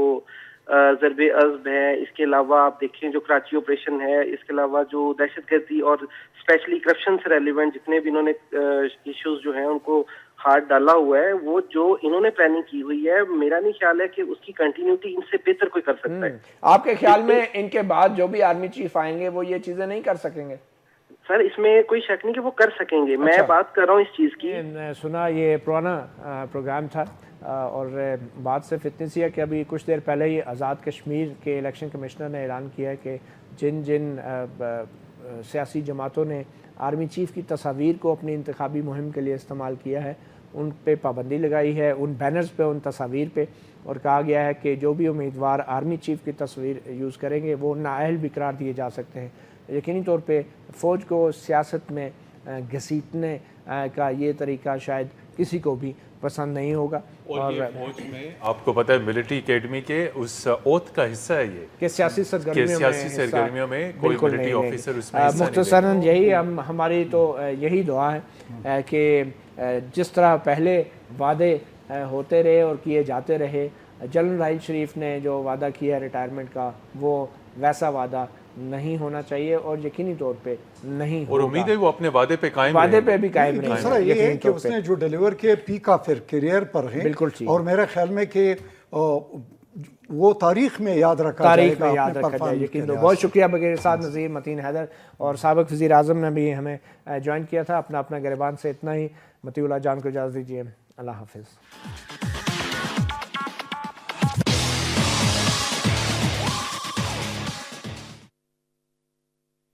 Q: ज़रबे अज़्ब है, इसके अलावा आप देखें जो कराची ऑपरेशन है, इसके अलावा जो दहशतगर्दी और स्पेशली करप्शन से रेलिवेंट जितने भी इन्होंने इश्यूज जो हैं उनको हाथ डाला हुआ है, वो जो इन्होंने प्लानिंग की हुई है, मेरा नहीं ख्याल है कि उसकी कंटिन्यूटी इनसे बेहतर कोई कर सकता है।
A: आपके ख्याल में इनके बाद जो भी आर्मी चीफ आएंगे वो ये चीजें नहीं कर सकेंगे?
Q: सर इसमें कोई शक नहीं कि वो कर सकेंगे। अच्छा। मैं बात कर रहा हूँ इस चीज की।
A: सुना ये पुराना प्रोग्राम था और बात सिर्फ इतनी सी है कि अभी कुछ देर पहले ही आज़ाद कश्मीर के इलेक्शन कमिश्नर ने ऐलान किया है कि जिन जिन सियासी जमातों ने आर्मी चीफ की तस्वीर को अपनी इंतखाबी मुहिम के लिए इस्तेमाल किया है उन पे पाबंदी लगाई है, उन बैनर्स पे, उन तस्वीर पे, और कहा गया है कि जो भी उम्मीदवार आर्मी चीफ की तस्वीर यूज़ करेंगे वो नाअहल भी करार दिए जा सकते हैं। यकीनी तौर पे फ़ौज को सियासत में घसीटने का ये तरीका शायद किसी को भी पसंद नहीं होगा।
J: और ये फौज में आपको पता है मिलिट्री एकेडमी के उस ओथ का हिस्सा है ये
A: कि सियासी
J: सरगर्मियों में कोई मिलिट्री ऑफिसर उसमें हिस्सा नहीं लेगा।
A: मुख्तसरन यही हमारी तो यही दुआ है कि जिस तरह पहले वादे होते रहे और किए जाते रहे, जनरल राहिल शरीफ ने जो वादा किया रिटायरमेंट का वो वैसा वादा नहीं होना चाहिए और यकीनी तौर पे नहीं
J: और उम्मीद है वो अपने वादे पे कायम
A: भी कायम रहेंगे।
L: दूसरा ये है कि उसने जो डिलीवर किए पीक ऑफ करियर पर है,
A: बिल्कुल
L: और मेरे ख्याल में कि वो तारीख में याद रखा जाएगा।
A: यकीन दो। बहुत शुक्रिया बगैर साथ नज़ीर मतीन हैदर और साबिक वज़ीर आज़म ने भी हमें ज्वाइन किया था। अपना गिरबान से इतना ही। मतीउल्लाह जान को इजाज़त दीजिए। अल्लाह हाफिज़।